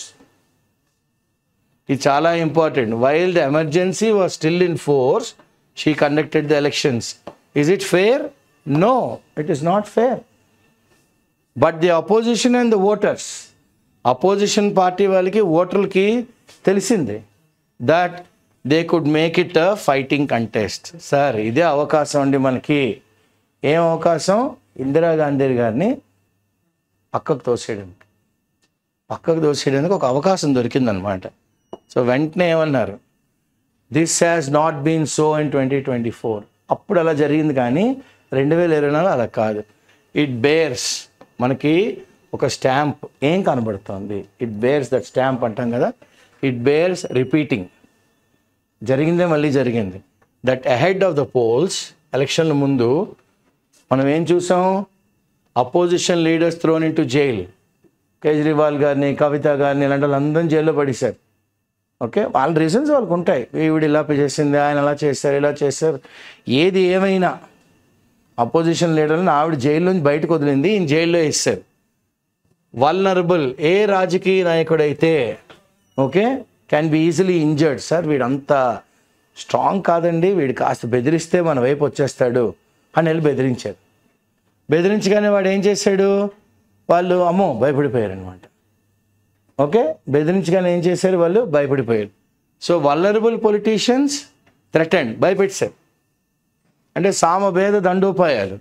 ఇది చాలా important. While the emergency was still in force she conducted the elections. Is it fair? No, it is not fair. But the opposition and the voters, opposition party వాళ్ళకి ఓటర్లకి తెలిసింది that they could make it a fighting contest. Sir ఇదే అవకాశం అండి మనకి. ఏం అవకాశం? ఇందిరాగాంధీ గారిని పక్కకు తోసేయడానికి ఒక అవకాశం దొరికిందనమాట. సో వెంటనే ఏమన్నారు, this has not been so in 2024. అప్పుడు అలా జరిగింది, కానీ 2024 అలా కాదు. ఇట్ బేర్స్, మనకి ఒక స్టాంప్ ఏం కనబడుతుంది, ఇట్ బేర్స్ దట్ స్టాంప్ అంటాం కదా, ఇట్ బేర్స్ రిపీటింగ్. జరిగిందే మళ్ళీ జరిగింది. That ahead of the polls, ఎలక్షన్ల ముందు మనం ఏం చూసాం, opposition leaders thrown into jail. Kejriwal గారిని, కవిత గారిని, ఇలాంటి వాళ్ళందరినీ జైల్లో పడేశారు. ఓకే, వాళ్ళ రీజన్స్ వాళ్ళకు ఉంటాయి. ఈవిడ ఇలా చేసింది, ఆయన అలా చేశారు, ఇలా చేశారు. ఏది ఏమైనా అపోజిషన్ లీడర్ని ఆవిడ జైల్లో నుంచి బయటకు వదిలింది, ఈయన జైల్లో వేస్తారు. వల్నరబుల్, ఏ రాజకీయ నాయకుడైతే okay can be easily injured. Sir వీడంతా స్ట్రాంగ్ కాదండి, వీడు కాస్త బెదిరిస్తే మన వైపు వచ్చేస్తాడు అని వెళ్ళి బెదిరించారు. బెదిరించగానే వాడు ఏం చేశాడు, వాళ్ళు అమ్మో భయపడిపోయారు అనమాట. ఓకే, బెదిరించగానే ఏం చేశారు, వాళ్ళు భయపడిపోయారు. సో వల్నరబుల్ పొలిటీషియన్స్ థ్రెటెండ్, భయపెట్టారు. అంటే సామభేద దండోపాయాలు.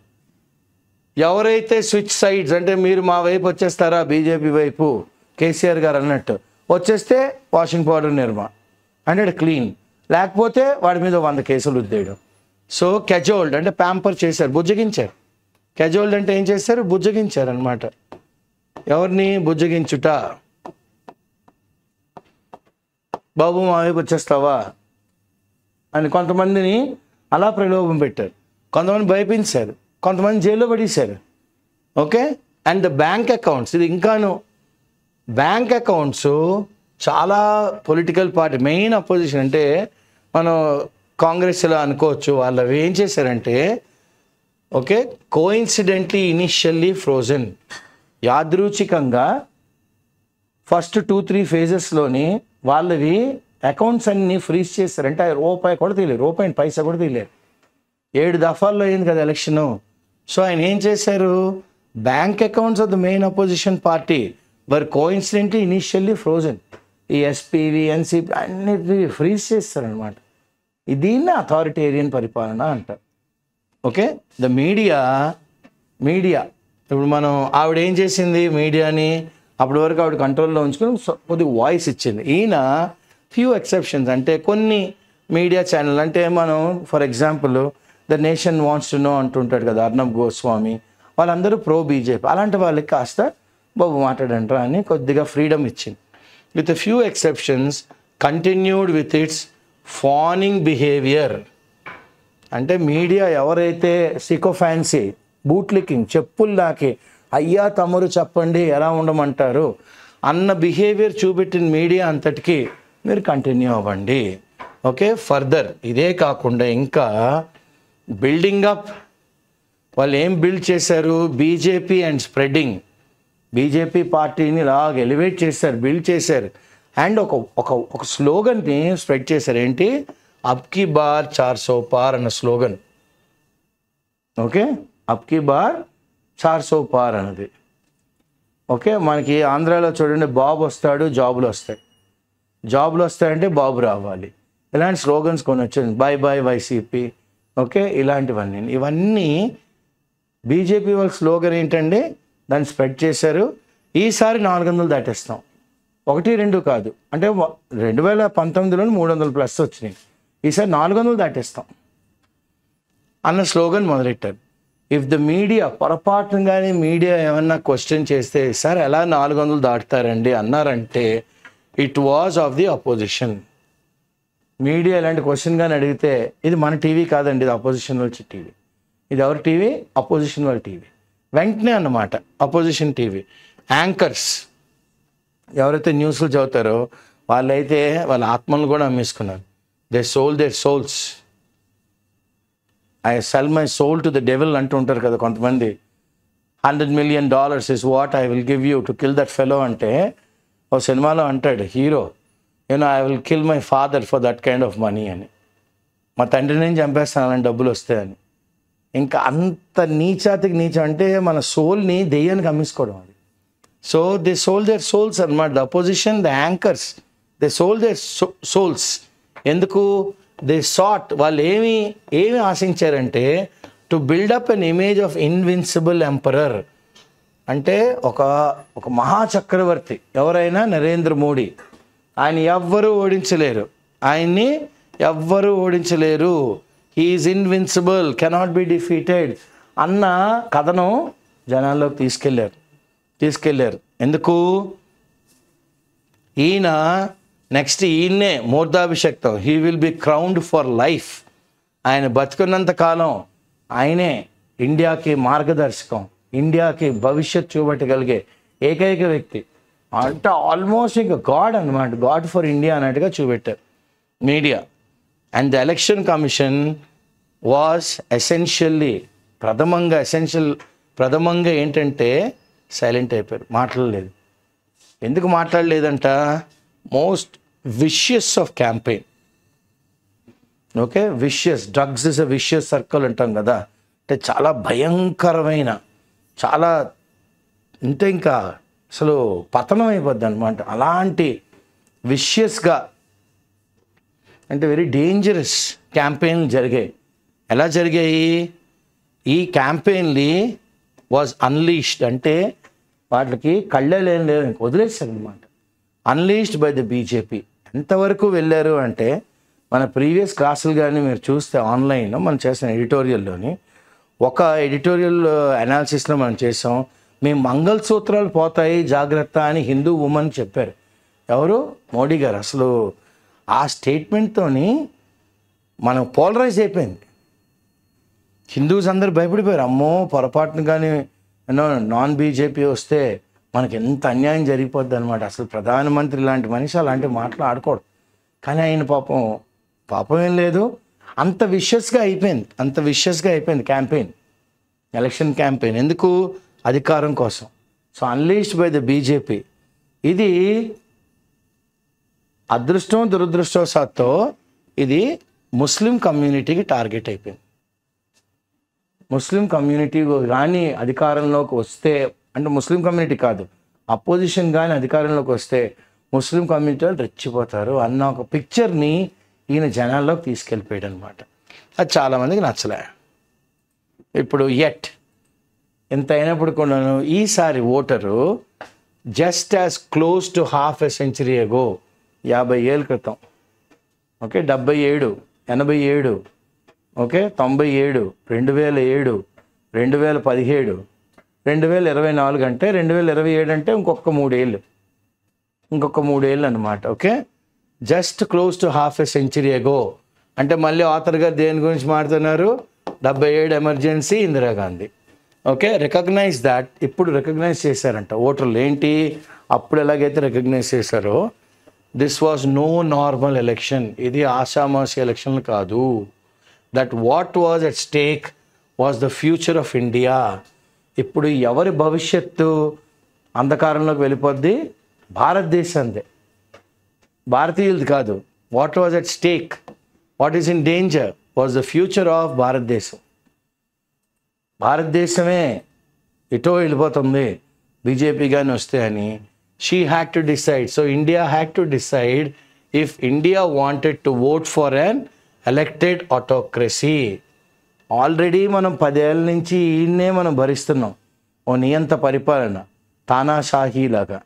ఎవరైతే స్విచ్ సైడ్స్, అంటే మీరు మా వైపు వచ్చేస్తారా, బీజేపీ వైపు, కేసీఆర్ గారు అన్నట్టు వచ్చేస్తే వాషింగ్ పౌడర్ నిర్మా అంటే క్లీన్, లేకపోతే వాడి మీద 100 కేసులు ఉద్దేయడం. సో కెజోల్డ్ అంటే ప్యాంపర్ చేశారు, బుజ్జగించారు. కెజోల్డ్ అంటే ఏం చేశారు, బుజ్జగించారు అనమాట. ఎవరిని బుజ్జగించుట, బాబు మా వైపు వచ్చేస్తావా అని కొంతమందిని అలా ప్రలోభం పెట్టారు, కొంతమంది భయపించారు, కొంతమంది జైల్లో పడేశారు. Okay, and the bank accounts, ఇది ఇంకాను బ్యాంక్ అకౌంట్స్ చాలా పొలిటికల్ పార్టీ, మెయిన్ అపోజిషన్ అంటే మనం కాంగ్రెస్లో అనుకోవచ్చు, వాళ్ళు ఏం చేశారంటే ఓకే కోఇన్సిడెంట్లీ ఇనిషియల్లీ ఫ్రోజన్, యాదృచ్ఛికంగా ఫస్ట్ 2-3 ఫేజెస్లోని వాళ్ళవి అకౌంట్స్ అన్నీ ఫ్రీజ్ చేస్తారు. అంటే రూపాయి కూడా తీయలేరు, రూపాయి పైసా కూడా తీయలేరు. 7 దఫాల్లో అయింది కదా ఎలక్షను. సో ఆయన ఏం చేశారు, bank accounts of the main opposition party were coincidentally initially frozen. ఈ ఎస్పీవి, ఎన్సీపీ అన్నిటి ఫ్రీజ్ చేస్తారనమాట. దీన్ని అథారిటేరియన్ పరిపాలన అంటారు. ఓకే, ద మీడియా ఇప్పుడు మనం ఆవిడ ఏం చేసింది, మీడియాని అప్పటి వరకు ఆవిడ కంట్రోల్లో ఉంచుకొని కొద్దిగా వాయిస్ ఇచ్చింది. ఈయన ఫ్యూ ఎక్సెప్షన్స్, అంటే కొన్ని మీడియా ఛానల్, అంటే మనం for example the nation wants to know అంటుంటాడు కదా అర్నబ్ గోస్వామి, వాళ్ళందరూ ప్రో బీజేపీ, అలాంటి వాళ్ళకి కాస్త బాబు మాట్లాడంటారా అని కొద్దిగా ఫ్రీడమ్ ఇచ్చింది. With few exceptions continued with its fawning behaviour. అంటే మీడియా ఎవరైతే సికోఫాన్సీ, బూట్లికింగ్, చెప్పుల్లాకి అయ్యా తమరు చెప్పండి ఎలా ఉండమంటారు అన్న బిహేవియర్ చూపెట్టిన మీడియా అంతటికీ మీరు కంటిన్యూ అవ్వండి. ఓకే, ఫర్దర్ ఇదే కాకుండా ఇంకా బిల్డింగ్ అప్, వాళ్ళు ఏం బిల్డ్ చేశారు, బీజేపీ అండ్ స్ప్రెడ్డింగ్, బీజేపీ పార్టీని లాగా ఎలివేట్ చేశారు, బిల్డ్ చేశారు. అండ్ ఒక స్లోగన్ని స్ప్రెడ్ చేశారు, ఏంటి, అబ్కి బార్ 400 పార్ అన్న స్లోగన్. ఓకే, అబ్కి బార్ 400 పార్ అన్నది. ఓకే, మనకి ఆంధ్రాలో చూడండి, బాబు వస్తాడు జాబులు వస్తాయి, జాబులు వస్తాయంటే బాబు రావాలి, ఇలాంటి స్లోగన్స్ కొన్ని వచ్చింది, బై బై వైసీపీ. ఓకే, ఇవన్నీ బీజేపీ వాళ్ళ స్లోగన్ ఏంటండి, దాన్ని స్ప్రెడ్ చేశారు. ఈసారి 400 దాటేస్తాం, 1-2 కాదు, అంటే 2019లో 300+ వచ్చినాయి, ఈసారి 400 దాటేస్తాం అన్న స్లోగన్ మొదలెట్టారు. ఇఫ్ ద మీడియా పొరపాటున కానీ మీడియా ఏమన్నా క్వశ్చన్ చేస్తే, సార్ ఎలా 400 దాటుతారండి అన్నారంటే it was of the opposition. Media ఇలాంటి క్వశ్చన్ కానీ అడిగితే, ఇది మన టీవీ కాదండి, ఇది అపోజిషన్ వాళ్ళ టీవీ. ఇది ఎవరి టీవీ, అపోజిషన్ వాళ్ళ టీవీ. వెంటనే అన్నమాట అపోజిషన్ టీవీ యాంకర్స్ ఎవరైతే న్యూస్లు చదువుతారో వాళ్ళైతే వాళ్ళ ఆత్మను కూడా అమ్మేసుకున్నారు. They sold their souls. I sell my soul to the devil అంటూ ఉంటారు కదా కొంతమంది. $100 million is what I will give you to kill that fellow అంటే, ఓ సినిమాలో అంటాడు హీరో, I will kill my father for that kind of money అని. మా తండ్రిని నేను చంపేస్తాను అలాంటి డబ్బులు వస్తాయని. ఇంకా అంత నీచాతికి నీచం, అంటే మన సోల్ని దెయ్యానికి అమ్మేసుకోవడం అది. So they sold their souls అనమాట. The opposition, the anchors, they sold their souls. ఎందుకు? దే సాట్, వాళ్ళు ఏమి ఆశించారంటే to build up an image of invincible emperor. అంటే ఒక మహాచక్రవర్తి ఎవరైనా నరేంద్ర మోడీ, ఆయన ఎవ్వరూ ఓడించలేరు, ఆయన్ని ఎవ్వరూ ఓడించలేరు, he is invincible, cannot be defeated అన్న కథనం జనాల్లోకి తీసుకెళ్ళారు. ఎందుకు? ఈయన నెక్స్ట్ ఈయన్నే మూర్ధాభిషక్తం, he will be crowned for life. ఆయన బతుకున్నంత కాలం ఆయనే ఇండియాకి మార్గదర్శకం, ఇండియాకి భవిష్యత్ చూపెట్టగలిగే ఏకైక వ్యక్తి. అంటే ఆల్మోస్ట్ ఇంకా గాడ్ అనమాట, గాడ్ ఫర్ ఇండియా అన్నట్టుగా చూపెట్టారు media. And the election commission was essentially ప్రథమంగా ఏంటంటే సైలెంట్ అయిపోయారు, మాట్లాడలేదు. ఎందుకు మాట్లాడలేదంట? Most vicious of campaign. Okay, vicious, drugs is a vicious circle అంటాం కదా, అంటే చాలా భయంకరమైన, చాలా అంటే ఇంకా అసలు పతనం అయిపోద్ది అనమాట. అలాంటి విషియస్గా అంటే వెరీ డేంజరస్ క్యాంపెయిన్లు జరిగాయి. ఎలా జరిగాయి? ఈ క్యాంపెయిన్లీ వాజ్ అన్లీష్డ్, అంటే వాటికి కళ్ళే లేదు, వదిలేస్తారు అనమాట. Unleashed by the BJP. ఎంతవరకు వెళ్ళారు అంటే మన ప్రీవియస్ క్లాసులు కానీ మీరు చూస్తే ఆన్లైన్లో మనం చేసిన ఎడిటోరియల్లోని ఒక ఎడిటోరియల్ అనాలిసిస్లో మనం చేసాం, మీ మంగళసూత్రాలు పోతాయి జాగ్రత్త అని హిందూ ఉమెన్ చెప్పారు. ఎవరు? మోడీ గారు. అసలు ఆ స్టేట్మెంట్తోని మనం పోలరైజ్ అయిపోయింది. హిందూస్ అందరూ భయపడిపోయారు, అమ్మో పొరపాటును కానీ నాన్ బీజేపీ వస్తే మనకి ఎంత అన్యాయం జరిగిపోద్ది అనమాట. అసలు ప్రధానమంత్రి లాంటి మనిషి అలాంటి మాటలు ఆడుకోడు. కానీ ఆయన పాపం ఏం లేదు, అంత విషియస్గా అయిపోయింది క్యాంపెయిన్, ఎలక్షన్ క్యాంపెయిన్. ఎందుకు? అధికారం కోసం. So unleashed by the BJP. ఇది అదృష్టం దురదృష్టవశాత్తు ఇది ముస్లిం కమ్యూనిటీకి టార్గెట్ అయిపోయింది. ముస్లిం కమ్యూనిటీ కానీ అధికారంలోకి వస్తే, అంటే ముస్లిం కమ్యూనిటీ కాదు, అపోజిషన్ కానీ అధికారంలోకి వస్తే ముస్లిం కమ్యూనిటీ వాళ్ళు రెచ్చిపోతారు అన్న ఒక పిక్చర్ని ఈయన జనాల్లోకి తీసుకెళ్ళిపోయాడు అనమాట. అది చాలామందికి నచ్చలే. ఇప్పుడు ఎంత అయినప్పుడు కూడాను ఈసారి voter just as close to half a century ago, 50 ఏళ్ళ క్రితం, ఓకే, 77, 87, ఓకే, 97, 2007, 2017, 2024 అంటే 2027 అంటే ఇంకొక 3 ఏళ్ళు అనమాట. Okay, just close to half a century ago. అంటే మళ్ళీ ఆథర్ గారు దేని గురించి మాట్లాడుతున్నారు? 77 emergency, Indira Gandhi. Okay, recognise that. ఇప్పుడు రికగ్నైజ్ చేశారంట ఓటర్లు. ఏంటి? అప్పుడు ఎలాగైతే రికగ్నైజ్ చేశారో, this was no normal election, ఇది ఆషామాషి ఎలక్షన్ కాదు. That what was at stake was the future of India. ఇప్పుడు ఎవరి భవిష్యత్తు అంధకారంలోకి వెళ్ళిపోద్ది? భారతదేశందే, భారతీయులది కాదు. What was at stake, what is in danger was the future of భారతదేశం. భారతదేశమే ఎటో వెళ్ళిపోతుంది బీజేపీ కానీ వస్తే అని she had to decide. So India had to decide if India wanted to vote for an elected autocracy. Already మనం 10 ఏళ్ళ నుంచి ఈయన్నే మనం భరిస్తున్నాం, ఓ నియంత పరిపాలన, తానాషాహీలాగా.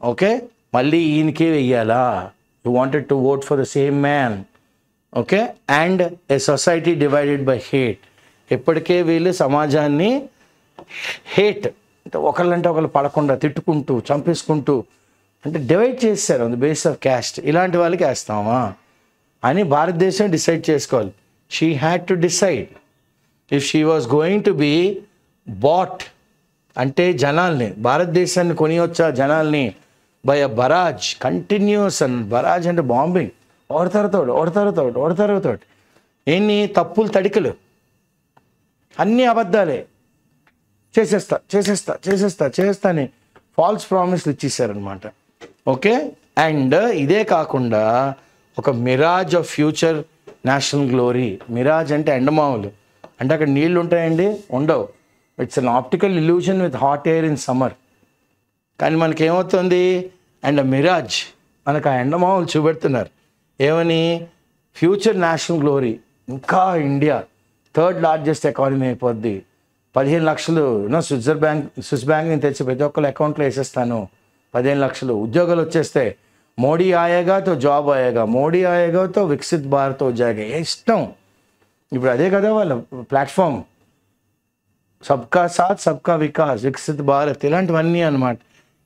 ఓకే, మళ్ళీ ఈయనకే వెయ్యాలా? You wanted to vote for the same man. Okay, and A society divided by hate. ఇప్పటికే వీళ్ళు సమాజాన్ని హేట్, అంటే ఒకళ్ళంటే ఒకళ్ళు పడకుండా తిట్టుకుంటూ చంపేసుకుంటూ అంటే డివైడ్ చేశారు on the base of caste. ఇలాంటి వాళ్ళకి వేస్తామా అని భారతదేశం డిసైడ్ చేసుకోవాలి. She had to decide if she was going to be bought, అంటే జనాల్ని, భారతదేశాన్ని కొనియొచ్చా జనాల్ని by a barrage, continuous. And barrage అంటే బాంబింగ్, ఓడతారుతోటి ఎన్ని తప్పులు తడికలు, అన్నీ అబద్ధాలే, చేసేస్తా అని ఫాల్స్ ప్రామిస్లు ఇచ్చేసారనమాట. ఓకే, అండ్ ఇదే కాకుండా ఒక mirage of future national glory. Mirage అంటే ఎండమావులు, అంటే అక్కడ నీళ్ళు ఉంటాయండి? ఉండవు. It's an optical illusion with hot air in summer. కానీ మనకేమవుతుంది, అండ్ మిరాజ్ మనకు ఆ ఎండమావులు చూపెడుతున్నారు ఏమని, ఫ్యూచర్ నేషనల్ గ్లోరీ, ఇంకా ఇండియా థర్డ్ లార్జెస్ట్ ఎకానమీ అయిపోద్ది, 15 లక్షలు స్విస్ బ్యాంక్ నేను తెచ్చి ప్రతి ఒక్కరు అకౌంట్లో వేసేస్తాను, 15 లక్షలు ఉద్యోగాలు వచ్చేస్తే, మోడీ ఆయేగా తో జాబ్ ఆయేగా, మోడీ ఆయేగా తో వికసిత్ భారత్ హో జాయేగా. ఇష్టం ఇప్పుడు అదే కదా వాళ్ళ ప్లాట్ఫామ్, సబ్కా సాత్ సబ్కా వికాస్, వికసిత్ భారత్, ఇలాంటివన్నీ అనమాట.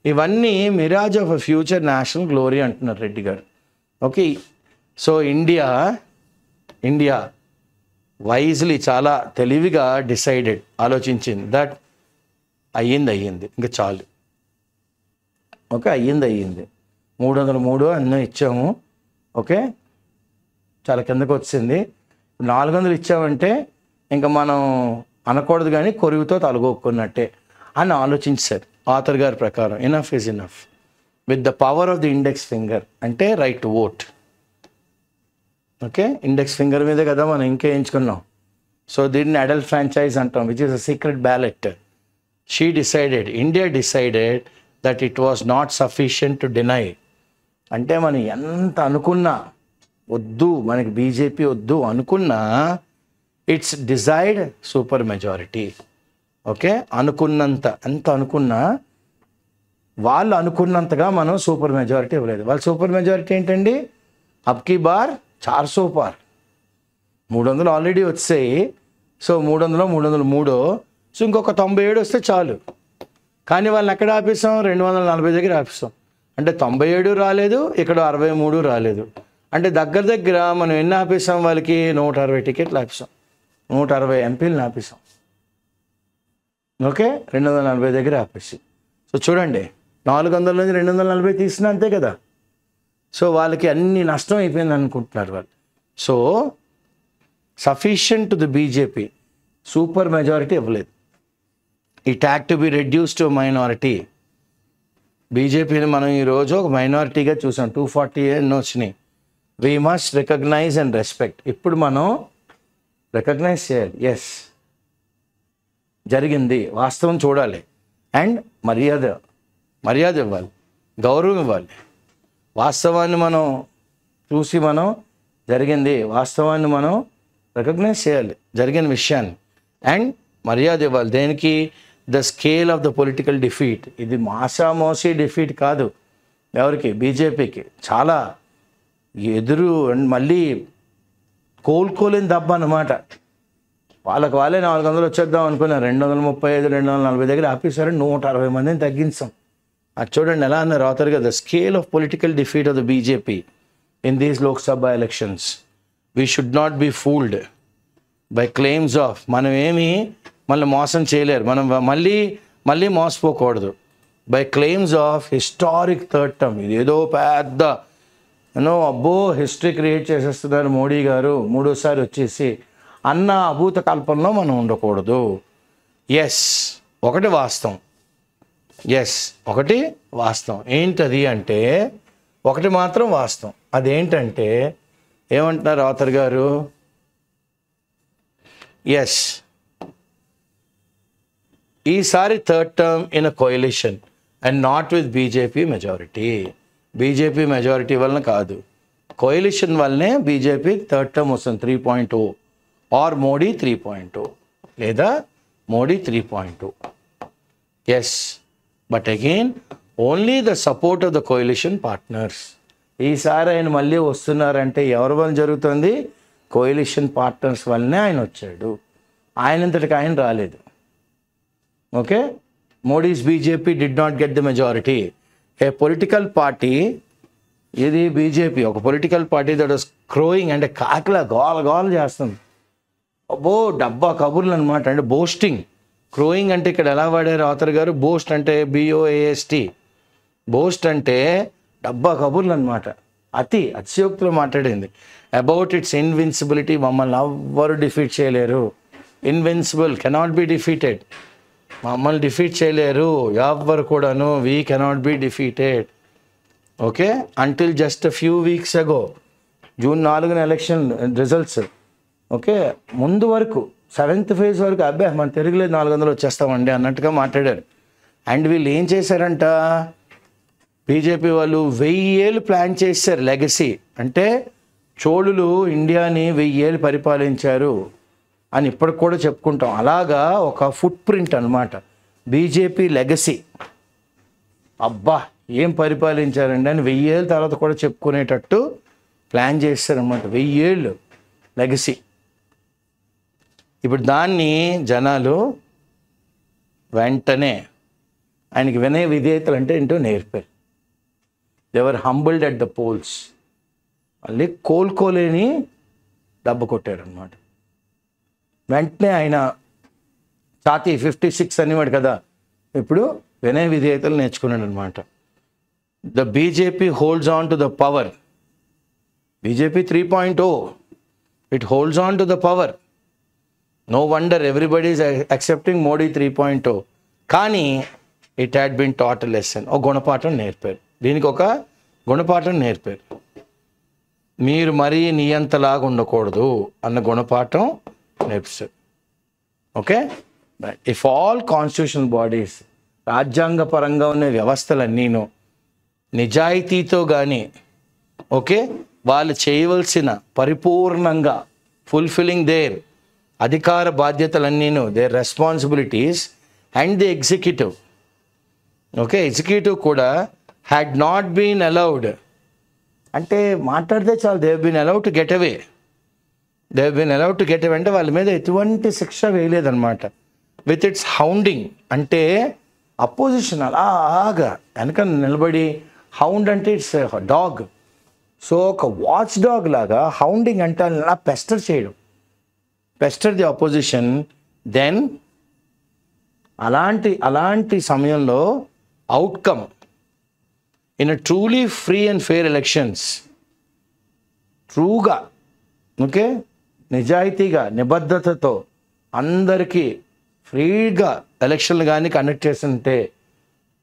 ఇవన్నీ mirage of a future national glory అంటున్నారు రెడ్డి గారు. ఓకే, సో ఇండియా వైజ్లీ చాలా తెలివిగా డిసైడెడ్, ఆలోచించింది దట్ అయ్యింది ఇంకా చాలు. ఓకే, అయ్యింది 303 అన్నీ ఇచ్చాము. ఓకే, చాలా కిందకు వచ్చింది. 400 ఇచ్చామంటే ఇంకా మనం అనకూడదు, కానీ కొరువుతో తలగొక్కున్నట్టే అని ఆలోచించారు ఆథర్ గారి ప్రకారం. Enough is enough with the power of the index finger, అంటే right to vote. Okay, index finger మీదే కదా మనం ఇంకా ఎంచుకున్నాం. సో దీన్ని అడల్ట్ ఫ్రాంచైజ్ అంటాం, which is a secret ballot. India decided that it was not sufficient to deny. అంటే మనం ఎంత అనుకున్నా వద్దు, మనకి బీజేపీ వద్దు అనుకున్నా, it's desired super majority. Okay, ఎంత అనుకున్నా వాళ్ళు అనుకున్నంతగా మనం సూపర్ మెజారిటీ ఇవ్వలేదు. వాళ్ళ సూపర్ మెజారిటీ ఏంటండి, అబ్కి బార్ 400 పార్, 300 ఆల్రెడీ వచ్చాయి. సో 303, సో ఇంకొక 97 వస్తే చాలు. కానీ వాళ్ళని ఎక్కడ ఆపిస్తాం, 240 దగ్గర ఆపిస్తాం. అంటే 97 రాలేదు, ఇక్కడ 63 రాలేదు. అంటే దగ్గర మనం ఎన్ని ఆపిస్తాం, వాళ్ళకి 160 టికెట్లు ఆపిస్తాం, 160 ఎంపీలను ఆపిస్తాం. ఓకే, 240 దగ్గర ఆపేసి. సో చూడండి, 400 నుంచి 240 తీసినా అంతే కదా. సో వాళ్ళకి అన్ని నష్టం అయిపోయింది అనుకుంటున్నారు వాళ్ళు. So sufficient to the BJP, super majority ఇవ్వలేదు. It had to be reduce to minority. బీజేపీని మనం ఈరోజు ఒక మైనారిటీగా చూసాం, 240 ఎన్నో వచ్చినాయి. We must recognise and respect. ఇప్పుడు మనం రికగ్నైజ్ చేయాలి, ఎస్ జరిగింది, వాస్తవం చూడాలి, అండ్ మర్యాద ఇవ్వాలి, గౌరవం ఇవ్వాలి. వాస్తవాన్ని మనం చూసి మనం జరిగింది, వాస్తవాన్ని మనం రికగ్నైజ్ చేయాలి, జరిగిన విషయాన్ని, అండ్ మర్యాద ఇవ్వాలి. దేనికి, the scale of the political defeat. ఇది మాసామోసి డిఫీట్ కాదు ఎవరికి, బీజేపీకి. చాలా ఎదురు మళ్ళీ కోలుకోలేని దెబ్బ అన్నమాట. వాళ్ళకి వాళ్ళే 400 వచ్చేద్దాం అనుకున్నారు, 235, 240 దగ్గర ఆపేశారు, 160 మందిని తగ్గించాం. అది చూడండి ఎలా అన్నారు ఆథర్ గారు, the scale of political defeat of the BJP in these Lok Sabha elections. We should not be fooled by claims of, మనం ఏమి మళ్ళీ మోసం చేయలేరు, మనం మళ్ళీ మోసపోకూడదు. By claims of historic third term. ఇది ఏదో పెద్ద అబ్బో హిస్టరీ క్రియేట్ చేసేస్తున్నారు మోడీ గారు మూడోసారి వచ్చేసి అన్న అభూత కల్పనలో మనం ఉండకూడదు. ఎస్ ఒకటి వాస్తవం ఏంటది అంటే, ఒకటి మాత్రం వాస్తవం. అదేంటంటే ఏమంటున్నారు ఆథర్ గారు, ఎస్ ఈసారి third term in a coalition and not with BJP majority. BJP majority వలన కాదు, కోయలిషన్ వల్లనే బీజేపీ థర్డ్ టర్మ్ వస్తుంది 3.0 ఆర్ మోడీ 3.0 లేదా Modi 3.0. Yes, but again only the support of the coalition partners. ఈసారి ఆయన మళ్ళీ వస్తున్నారంటే ఎవరి వల్ల జరుగుతుంది, కోయలిషన్ పార్ట్నర్స్ వల్లనే ఆయన వచ్చాడు, ఆయనంతటికి ఆయన రాలేదు. Okay, Modi's BJP did not get the majority. A political party, ఇది బీజేపీ ఒక పొలిటికల్ పార్టీ దట్ వాస్ క్రోయింగ్, అంటే కాకిలా గోల చేస్తుంది, అబ్బో డబ్బా కబుర్లు అనమాట. అంటే బోస్టింగ్, క్రోయింగ్ అంటే ఇక్కడ ఎలా వాడారు ఆథర్ గారు, బోస్ట్ అంటే BOAST, బోస్ట్ అంటే డబ్బా కబుర్లు అనమాట. అతిశయోక్తిలో మాట్లాడింది అబౌట్ ఇట్స్ ఇన్విన్సిబిలిటీ. మమ్మల్ని ఎవ్వరు డిఫీట్ చేయలేరు, ఇన్విన్సిబుల్, కెనాట్ బి డిఫీటెడ్. మమ్మల్ని డిఫీట్ చేయలేరు ఎవ్వరు కూడాను, we cannot be defeated. Okay, until just a few weeks అగో, June 4 ఎలక్షన్ రిజల్ట్స్. ఓకే, ముందు వరకు 7th ఫేజ్ వరకు అబ్బాయి మనం తిరగలేదు 400 వచ్చేస్తామండి అన్నట్టుగా మాట్లాడారు. అండ్ వీళ్ళు ఏం చేశారంట, బీజేపీ వాళ్ళు 1000 ఏళ్ళు ప్లాన్ చేశారు లెగసీ. అంటే చోళులు ఇండియాని 1000 ఏళ్ళు పరిపాలించారు అని ఇప్పటికి కూడా చెప్పుకుంటాం. అలాగా ఒక ఫుట్ ప్రింట్ అనమాట బీజేపీ లెగసీ. అబ్బా ఏం పరిపాలించారండి అని 1000 ఏళ్ళ తర్వాత కూడా చెప్పుకునేటట్టు ప్లాన్ చేస్తారనమాట. 1000 ఏళ్ళు లెగసీ. ఇప్పుడు దాన్ని జనాలు వెంటనే ఆయనకి వినయ విధేయతలు అంటే ఏంటో నేర్పారు. దేవర్ హంబుల్డ్ అట్ ద పోల్స్. మళ్ళీ కోలుకోలేని దెబ్బ కొట్టారనమాట. వెంటనే ఆయన ఛాతీ 56 అనేవాడు కదా, ఇప్పుడు వినయ విధేయతలు నేర్చుకున్నాడు అనమాట. The BJP holds on to the power. BJP 3.0, it holds on to the power. No wonder everybody is accepting Modi 3.0. కానీ it had been taught a lesson. ఒక గుణపాఠం నేర్పారు. దీనికి ఒక గుణపాఠం నేర్పారు. మీరు మరీ నియంతలాగా ఉండకూడదు అన్న గుణపాఠం నేర్పిస్తారు. Okay, if all constitutional bodies, రాజ్యాంగపరంగా ఉన్న వ్యవస్థలన్నీను నిజాయితీతో కానీ ఓకే వాళ్ళు చేయవలసిన పరిపూర్ణంగా ఫుల్ఫిల్లింగ్ దేర్ అధికార బాధ్యతలన్నీను, their responsibilities and the executive, okay executive కూడా హ్యాడ్ నాట్ బీన్ అలౌడ్. అంటే మాట్లాడితే చాలు, they have been allowed to get away. They have been allowed to get away అంటే వాళ్ళ మీద ఎటువంటి శిక్ష వేయలేదన్నమాట. విత్ ఇట్స్ హౌండింగ్ అంటే అపోజిషన్ అలాగా వెనక నిలబడి, హౌండ్ అంటే ఇట్స్ డాగ్. సో ఒక వాచ్ డాగ్ లాగా హౌండింగ్ అంటే అలా పెస్టర్ చేయడం, పెస్టర్ ది అపోజిషన్. దెన్ అలాంటి సమయంలో outcome in a truly free and fair elections, ట్రూగా ఓకే నిజాయితీగా నిబద్ధతతో అందరికీ ఫ్రీగా ఎలక్షన్లు కానీ కండక్ట్ చేస్తుంటే,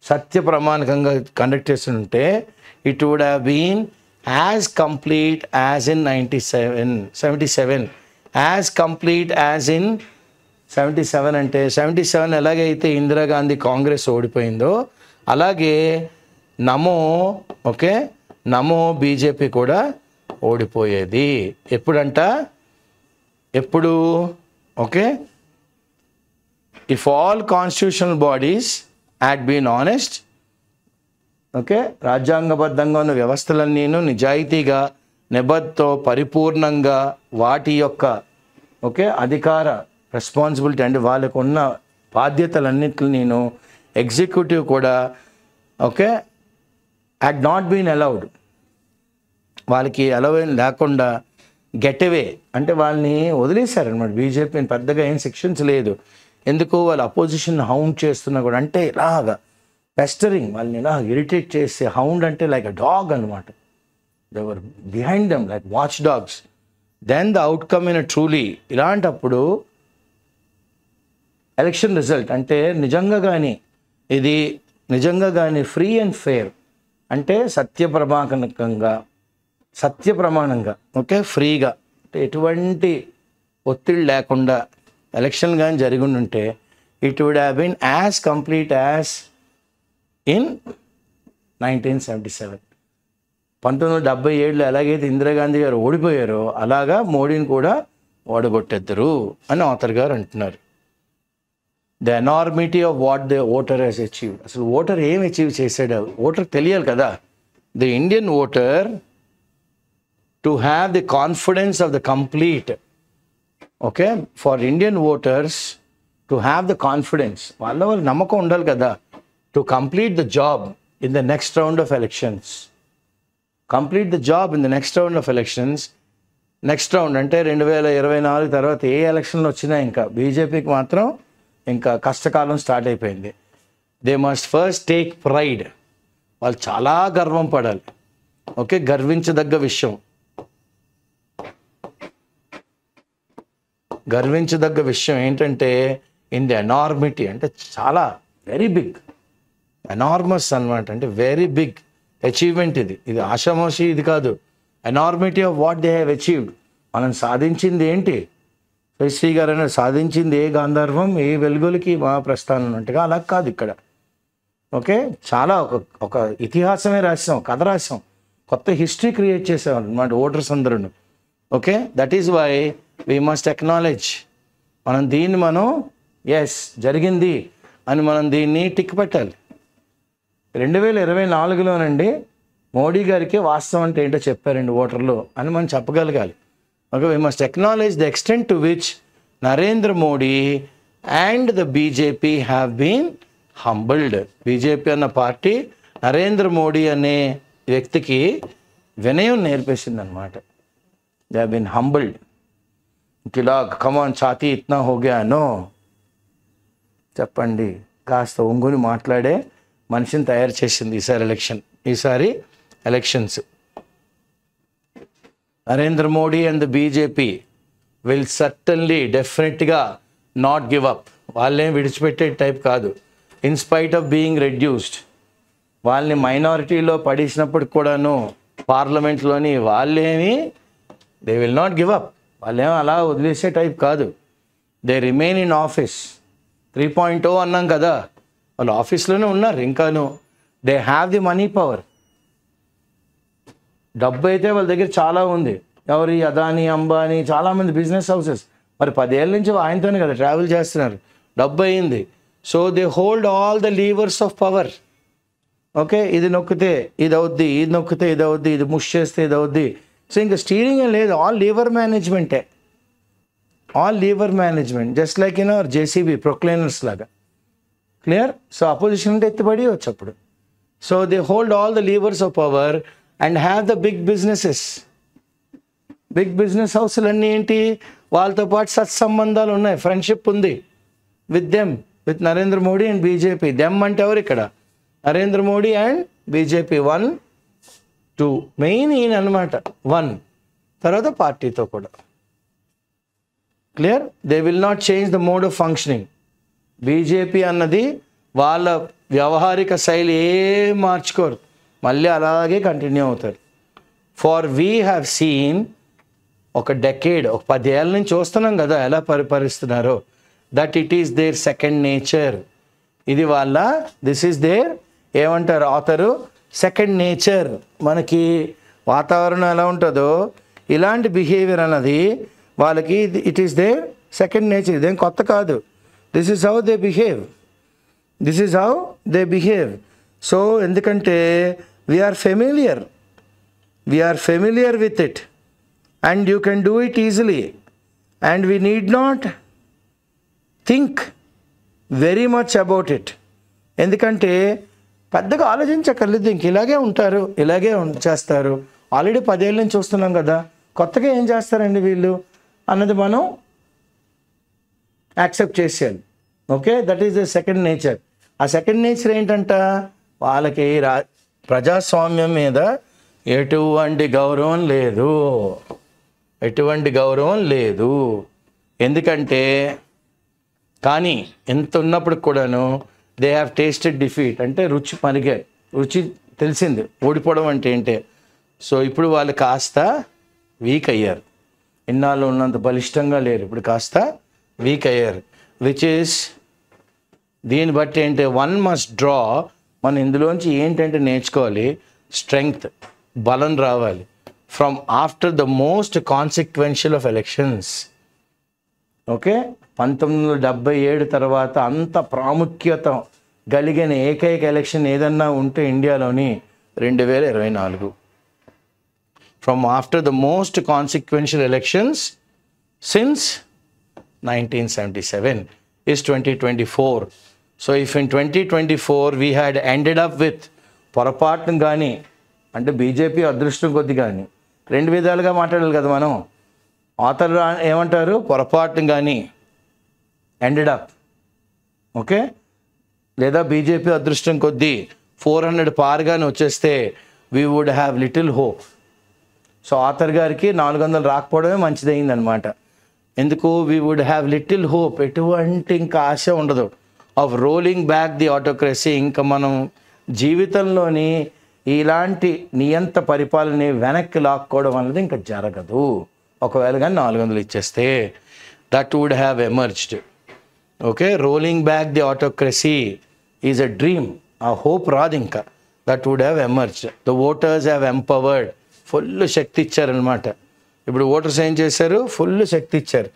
సత్య ప్రమాణకంగా కండక్ట్ చేస్తుంటే, it would have been as complete as in 77, as complete as in 77. అంటే 77 ఎలాగైతే ఇందిరాగాంధీ కాంగ్రెస్ ఓడిపోయిందో అలాగే నమో ఓకే నమో బీజేపీ కూడా ఓడిపోయేది. ఎప్పుడంట, ఎప్పుడు okay if all constitutional bodies had been honest, okay రాజ్యాంగబద్ధంగా ఉన్న వ్యవస్థలన్నీను నిజాయితీగా నిబద్ధతో పరిపూర్ణంగా వాటి యొక్క ఓకే అధికార రెస్పాన్సిబిలిటీ అంటే వాళ్ళకు ఉన్న బాధ్యతలన్నింటిని నేను ఎగ్జిక్యూటివ్ కూడా okay had not been allowed, వాళ్ళకి అలౌ లేకుండా గెట్ అవే అంటే వాళ్ళని వదిలేశారనమాట. బీజేపీని పెద్దగా ఏం సెక్షన్స్ లేదు. ఎందుకు వాళ్ళు అపోజిషన్ హౌండ్ చేస్తున్నా కూడా, అంటే ఇలాగా పెస్టరింగ్ వాళ్ళని ఇలా ఇరిటేట్ చేసే, హౌండ్ అంటే లైక్ అ డాగ్ అనమాట. They were behind them like watch dogs. Then the outcome in truly, ఇలాంటప్పుడు ఎలక్షన్ రిజల్ట్ అంటే నిజంగా కానీ ఇది నిజంగా కానీ ఫ్రీ అండ్ ఫెయిర్ అంటే సత్యప్రమాణంగా ఓకే ఫ్రీగా అంటే ఎటువంటి ఒత్తిడి లేకుండా ఎలక్షన్ కానీ జరిగి ఉంటే it would have been as complete as in 1977. 1977లో ఎలాగైతే ఇందిరాగాంధీ గారు ఓడిపోయారో అలాగా మోడీని కూడా ఓడగొట్టేద్దరు అని ఆథర్ గారు అంటున్నారు. The enormity of what the voter has achieved. అసలు ఓటర్ ఏం అచీవ్ చేశాడు ఓటర్ తెలియాలి కదా. The Indian voter to have the confidence of the complete okay for Indian voters to have the confidence, వాళ్ళ నమ్మకం ఉండాలి కదా, to complete the job in the next round of elections. Complete the job in the next round of elections. Next round అంటే 2024 తర్వాత ఏ ఎలక్షన్లు వచ్చినా ఇంకా బీజేపీకి మాత్రం ఇంకా కష్టకాలం స్టార్ట్ అయిపోయింది. They must first take pride. వాళ్ళు చాలా గర్వం పడాలి. ఓకే గర్వించదగ్గ విషయం ఏంటంటే ఇన్ ది ఎనార్మిటీ అంటే చాలా వెరీ బిగ్, ఎనార్మస్ అనమాట. అంటే వెరీ బిగ్ అచీవ్మెంట్ ఇది ఆషామాషి ఇది కాదు. Enormity of what they have achieved. మనం సాధించింది ఏంటి, శ్రీ గారు సాధించింది ఏ గాంధర్వం ఏ వెలుగులకి మా ప్రస్థానం అన్నట్టుగా అలా కాదు. ఇక్కడ ఓకే, చాలా ఒక ఇతిహాసమే రాసాం, కథ రాసాం, కొత్త హిస్టరీ క్రియేట్ చేసాం అన్నమాట ఓటర్స్ అందరూ. Okay, that is why we must acknowledge. మనం ఎస్ జరిగింది అని మనం దీన్ని టిక్ పెట్టాలి. 2024లోనండి మోడీ గారికి వాస్తవం అంటే ఏంటో చెప్పారండి ఓటర్లు అని మనం చెప్పగలగాలి. Okay, we must acknowledge the extent to which Narendra Modi and the BJP have been humbled. BJP అన్న పార్టీ నరేంద్ర మోడీ అనే వ్యక్తికి వినయం నేర్పేసింది అనమాట. They have been humbled. ఇలా కమాన్ ఛాతీ ఇత్నా హో గయా నో, చెప్పండి, కాస్త ఒంగుని మాట్లాడే మనిషిని తయారు చేసింది ఈసారి elections. Narendra Modi and the BJP will certainly డెఫినెట్గా నాట్ గివ్ అప్. వాళ్ళేం విడిచిపెట్టే టైప్ కాదు. ఇన్స్పైట్ ఆఫ్ బీయింగ్ రెడ్యూస్డ్, వాళ్ళని మైనారిటీలో పడేసినప్పుడు కూడాను పార్లమెంట్లోని వాళ్ళేమి they will not give up. వాళ్ళేమో అలా వదిలేసే టైప్ కాదు. They remain in office. 3.0 అన్నాం కదా, వాళ్ళు ఆఫీస్లోనే ఉన్నారు ఇంకాను. They have the money power. డబ్బు అయితే వాళ్ళ దగ్గర చాలా ఉంది. ఎవరి అదానీ, అంబానీ, చాలామంది బిజినెస్ హౌసెస్. మరి 10 ఏళ్ళ నుంచి ఆయనతోనే కదా ట్రావెల్ చేస్తున్నారు. డబ్బు అయింది. So they hold all the levers of power. Okay, ఇది నొక్కితే ఇది అవుద్ది, ఇది నొక్కితే ఇది అవుద్ది, ఇది ముష్ చేస్తే ఇది అవుద్ది. సో ఇంకా స్టీరింగ్ ఏం లేదు, ఆల్ లీవర్ మేనేజ్మెంటే. All lever management, just like JCB ప్రొక్లైనర్స్ లాగా. క్లియర్? సో అపోజిషన్ అంటే ఎత్తిపడి వచ్చు అప్పుడు. So they hold all the levers of power and have the big businesses. Big business హౌస్లు అన్నీ ఏంటి, వాళ్ళతో పాటు సత్సంబంధాలు ఉన్నాయి, ఫ్రెండ్షిప్ ఉంది with them, with Narendra Modi and BJP. Them అంటే ఎవరు ఇక్కడ? Narendra Modi and BJP. 1, 2 main ఈయన అనమాట. 1 తర్వాత పార్టీతో కూడా. Clear? They will not change the mode of functioning. BJP అన్నది వాళ్ళ వ్యవహారిక శైలి ఏం మార్చుకోరు, మళ్ళీ అలాగే కంటిన్యూ అవుతారు. ఫార్ వీ హ్యావ్ సీన్, ఒక డెకేడ్, ఒక 10 ఏళ్ళ నుంచి చూస్తున్నాం కదా ఎలా పరిపాలిస్తున్నారో. That it is their second nature. ఇది వాళ్ళ, దిస్ ఈస్ దేర్, ఏమంటారు ఆథరు, సెకండ్ నేచర్. మనకి వాతావరణం ఎలా ఉంటుందో ఇలాంటి బిహేవియర్ అన్నది వాళ్ళకి it is their second nature. ఇదేం కొత్త కాదు. This is how they behave. This is how they behave. So ఎందుకంటే we are familiar with it and you can do it easily and we need not think very much about it. ఎందుకంటే పెద్దగా ఆలోచించక్కర్లేదు. ఇంక ఇలాగే ఉంటారు, ఇలాగే చేస్తారు. ఆల్రెడీ 10 ఏళ్ళ నుంచి చూస్తున్నాం కదా, కొత్తగా ఏం చేస్తారండి వీళ్ళు అన్నది మనం యాక్సెప్ట్ చేసేయాలి. Okay, that is the second nature. ఆ సెకండ్ నేచర్ ఏంటంట, వాళ్ళకి ప్రజాస్వామ్యం మీద ఎటువంటి గౌరవం లేదు, ఎటువంటి గౌరవం లేదు. ఎందుకంటే కానీ ఎంత ఉన్నప్పుడు కూడాను దే హ్యావ్ టేస్టెడ్ డిఫీట్, అంటే రుచి తెలిసింది ఓడిపోవడం అంటే ఏంటి. సో ఇప్పుడు వాళ్ళు కాస్త వీక్ అయ్యారు. ఇన్నాళ్ళు ఉన్నంత బలిష్టంగా లేరు, ఇప్పుడు కాస్త వీక్ అయ్యారు. విచ్ ఈస్, దీన్ని బట్టి ఏంటి, 1 మస్ట్ డ్రా. మనం ఇందులోంచి ఏంటంటే నేర్చుకోవాలి, స్ట్రెంగ్త్, బలం రావాలి from after the most consequential of elections. Okay, 1977 తర్వాత అంత ప్రాముఖ్యత కలిగిన ఏకైక ఎలక్షన్ ఏదన్నా ఉంటే ఇండియాలోని 2024. From after the most consequential elections since 1977 is 2024. So if in 2024 we had ended up with పొరపాటును కానీ, అంటే బీజేపీ అదృష్టం కొద్ది కానీ, 2 విధాలుగా మాట్లాడాలి కదా మనం. ఆథర్ ఏమంటారు, పొరపాటును కానీ ఎండెడ్ అప్, ఓకే, లేదా బీజేపీ అదృష్టం కొద్దీ 400 పార్గానే వచ్చేస్తే we would have little hope. So ఆథర్ గారికి 400 రాకపోవడమే మంచిదైందనమాట. ఎందుకు, we would have little hope, ఎటువంటి ఇంకా ఆశ ఉండదు of rolling back the autocracy. ఇంకా మనం జీవితంలోని ఇలాంటి నియంత పరిపాలన వెనక్కి లాక్కోవడం అన్నది ఇంకా జరగదు. ఒకవేళ కానీ 400 ఇచ్చేస్తే that would have emerged. Okay, rolling back the autocracy is a dream ఆ హోప్ రాదు ఇంకా. That would have emerge. The voters have empowered. Full శక్తి ఇచ్చారనమాట. ఇప్పుడు ఓటర్స్ ఏం చేశారు? ఫుల్ శక్తి ఇచ్చారు.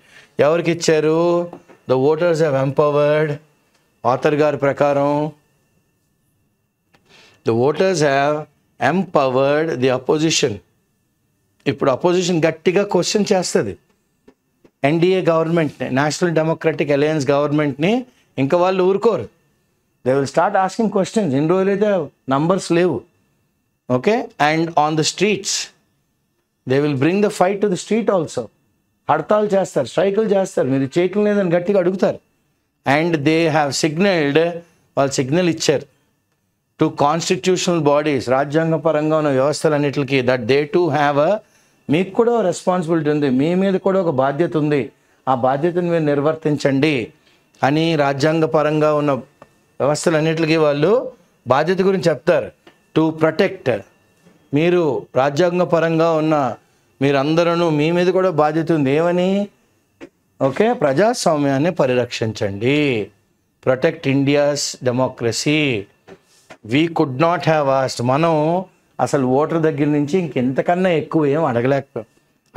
ఎవరికి ఇచ్చారు? The voters have empowered. Author గారి ప్రకారం the voters have empowered the opposition. ఇప్పుడు అపోజిషన్ గట్టిగా క్వశ్చన్ చేస్తుంది ఎన్డీఏ గవర్నమెంట్ని, నేషనల్ డెమోక్రటిక్ అలయన్స్ గవర్నమెంట్ని. ఇంకా వాళ్ళు ఊరుకోరు. They will start asking questions. ఇన్ని రోజులైతే నంబర్స్ లేవు. Okay, and on the streets they will bring the fight to the street also. హడతాలు చేస్తారు, స్ట్రైకులు చేస్తారు, మీరు చేయటం లేదని గట్టిగా అడుగుతారు. అండ్ దే హ్యావ్ సిగ్నల్డ్, వాళ్ళు సిగ్నల్ ఇచ్చారు టు కాన్స్టిట్యూషనల్ బాడీస్, రాజ్యాంగపరంగా ఉన్న వ్యవస్థలన్నిటికీ, దట్ దే టు హ్యావ్ మీకు కూడా రెస్పాన్సిబిలిటీ ఉంది, మీ మీద కూడా ఒక బాధ్యత ఉంది, ఆ బాధ్యతను మీరు నిర్వర్తించండి అని రాజ్యాంగపరంగా ఉన్న వ్యవస్థలన్నిటికీ వాళ్ళు బాధ్యత గురించి చెప్తారు. టు ప్రొటెక్ట్, మీరు రాజ్యాంగపరంగా ఉన్న మీరందరూ మీ మీద కూడా బాధ్యత ఉంది. ఏమని? ఓకే, ప్రజాస్వామ్యాన్ని పరిరక్షించండి. Protect India's democracy. We could not have asked, మనం అసలు ఓటర్ దగ్గర నుంచి ఇంకెంతకన్నా ఎక్కువ ఏం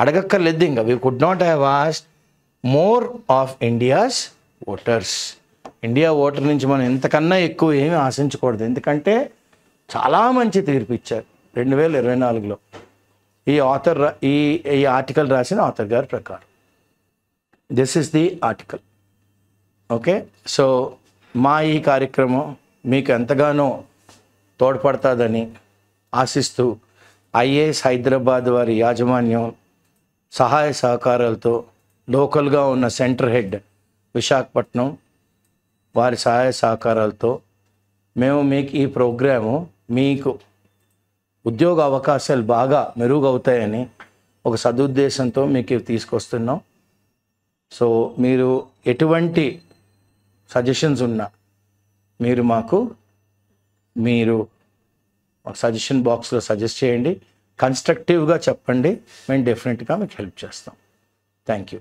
అడగక్కర్లేదు ఇంకా. We could not have asked more of India's voters. India voter నుంచి మనం ఇంతకన్నా ఎక్కువ ఏమీ ఆశించకూడదు. ఎందుకంటే చాలా మంచి తీర్పు ఇచ్చారు 2024లో ఈ ఆర్టికల్ రాసిన ఆథర్ గారి ప్రకారం. This is the article. Okay, so మా ఈ కార్యక్రమం మీకు ఎంతగానో తోడ్పడుతుందని ఆశిస్తూ ఐఏఎస్ హైదరాబాద్ వారి యాజమాన్యం సహాయ సహకారాలతో, లోకల్గా ఉన్న సెంటర్ హెడ్ విశాఖపట్నం వారి సహాయ సహకారాలతో మేము మీకు ఈ ప్రోగ్రాము మీకు ఉద్యోగ అవకాశాలు బాగా మెరుగవుతాయని ఒక సదుద్దేశంతో మీకు తీసుకొస్తున్నాం. సో మీరు ఎటువంటి సజెషన్స్ ఉన్నా మీరు సజెషన్ బాక్స్లో సజెస్ట్ చేయండి, కన్స్ట్రక్టివ్గా చెప్పండి, మేము డెఫినెట్గా మీకు హెల్ప్ చేస్తాం. Thank you.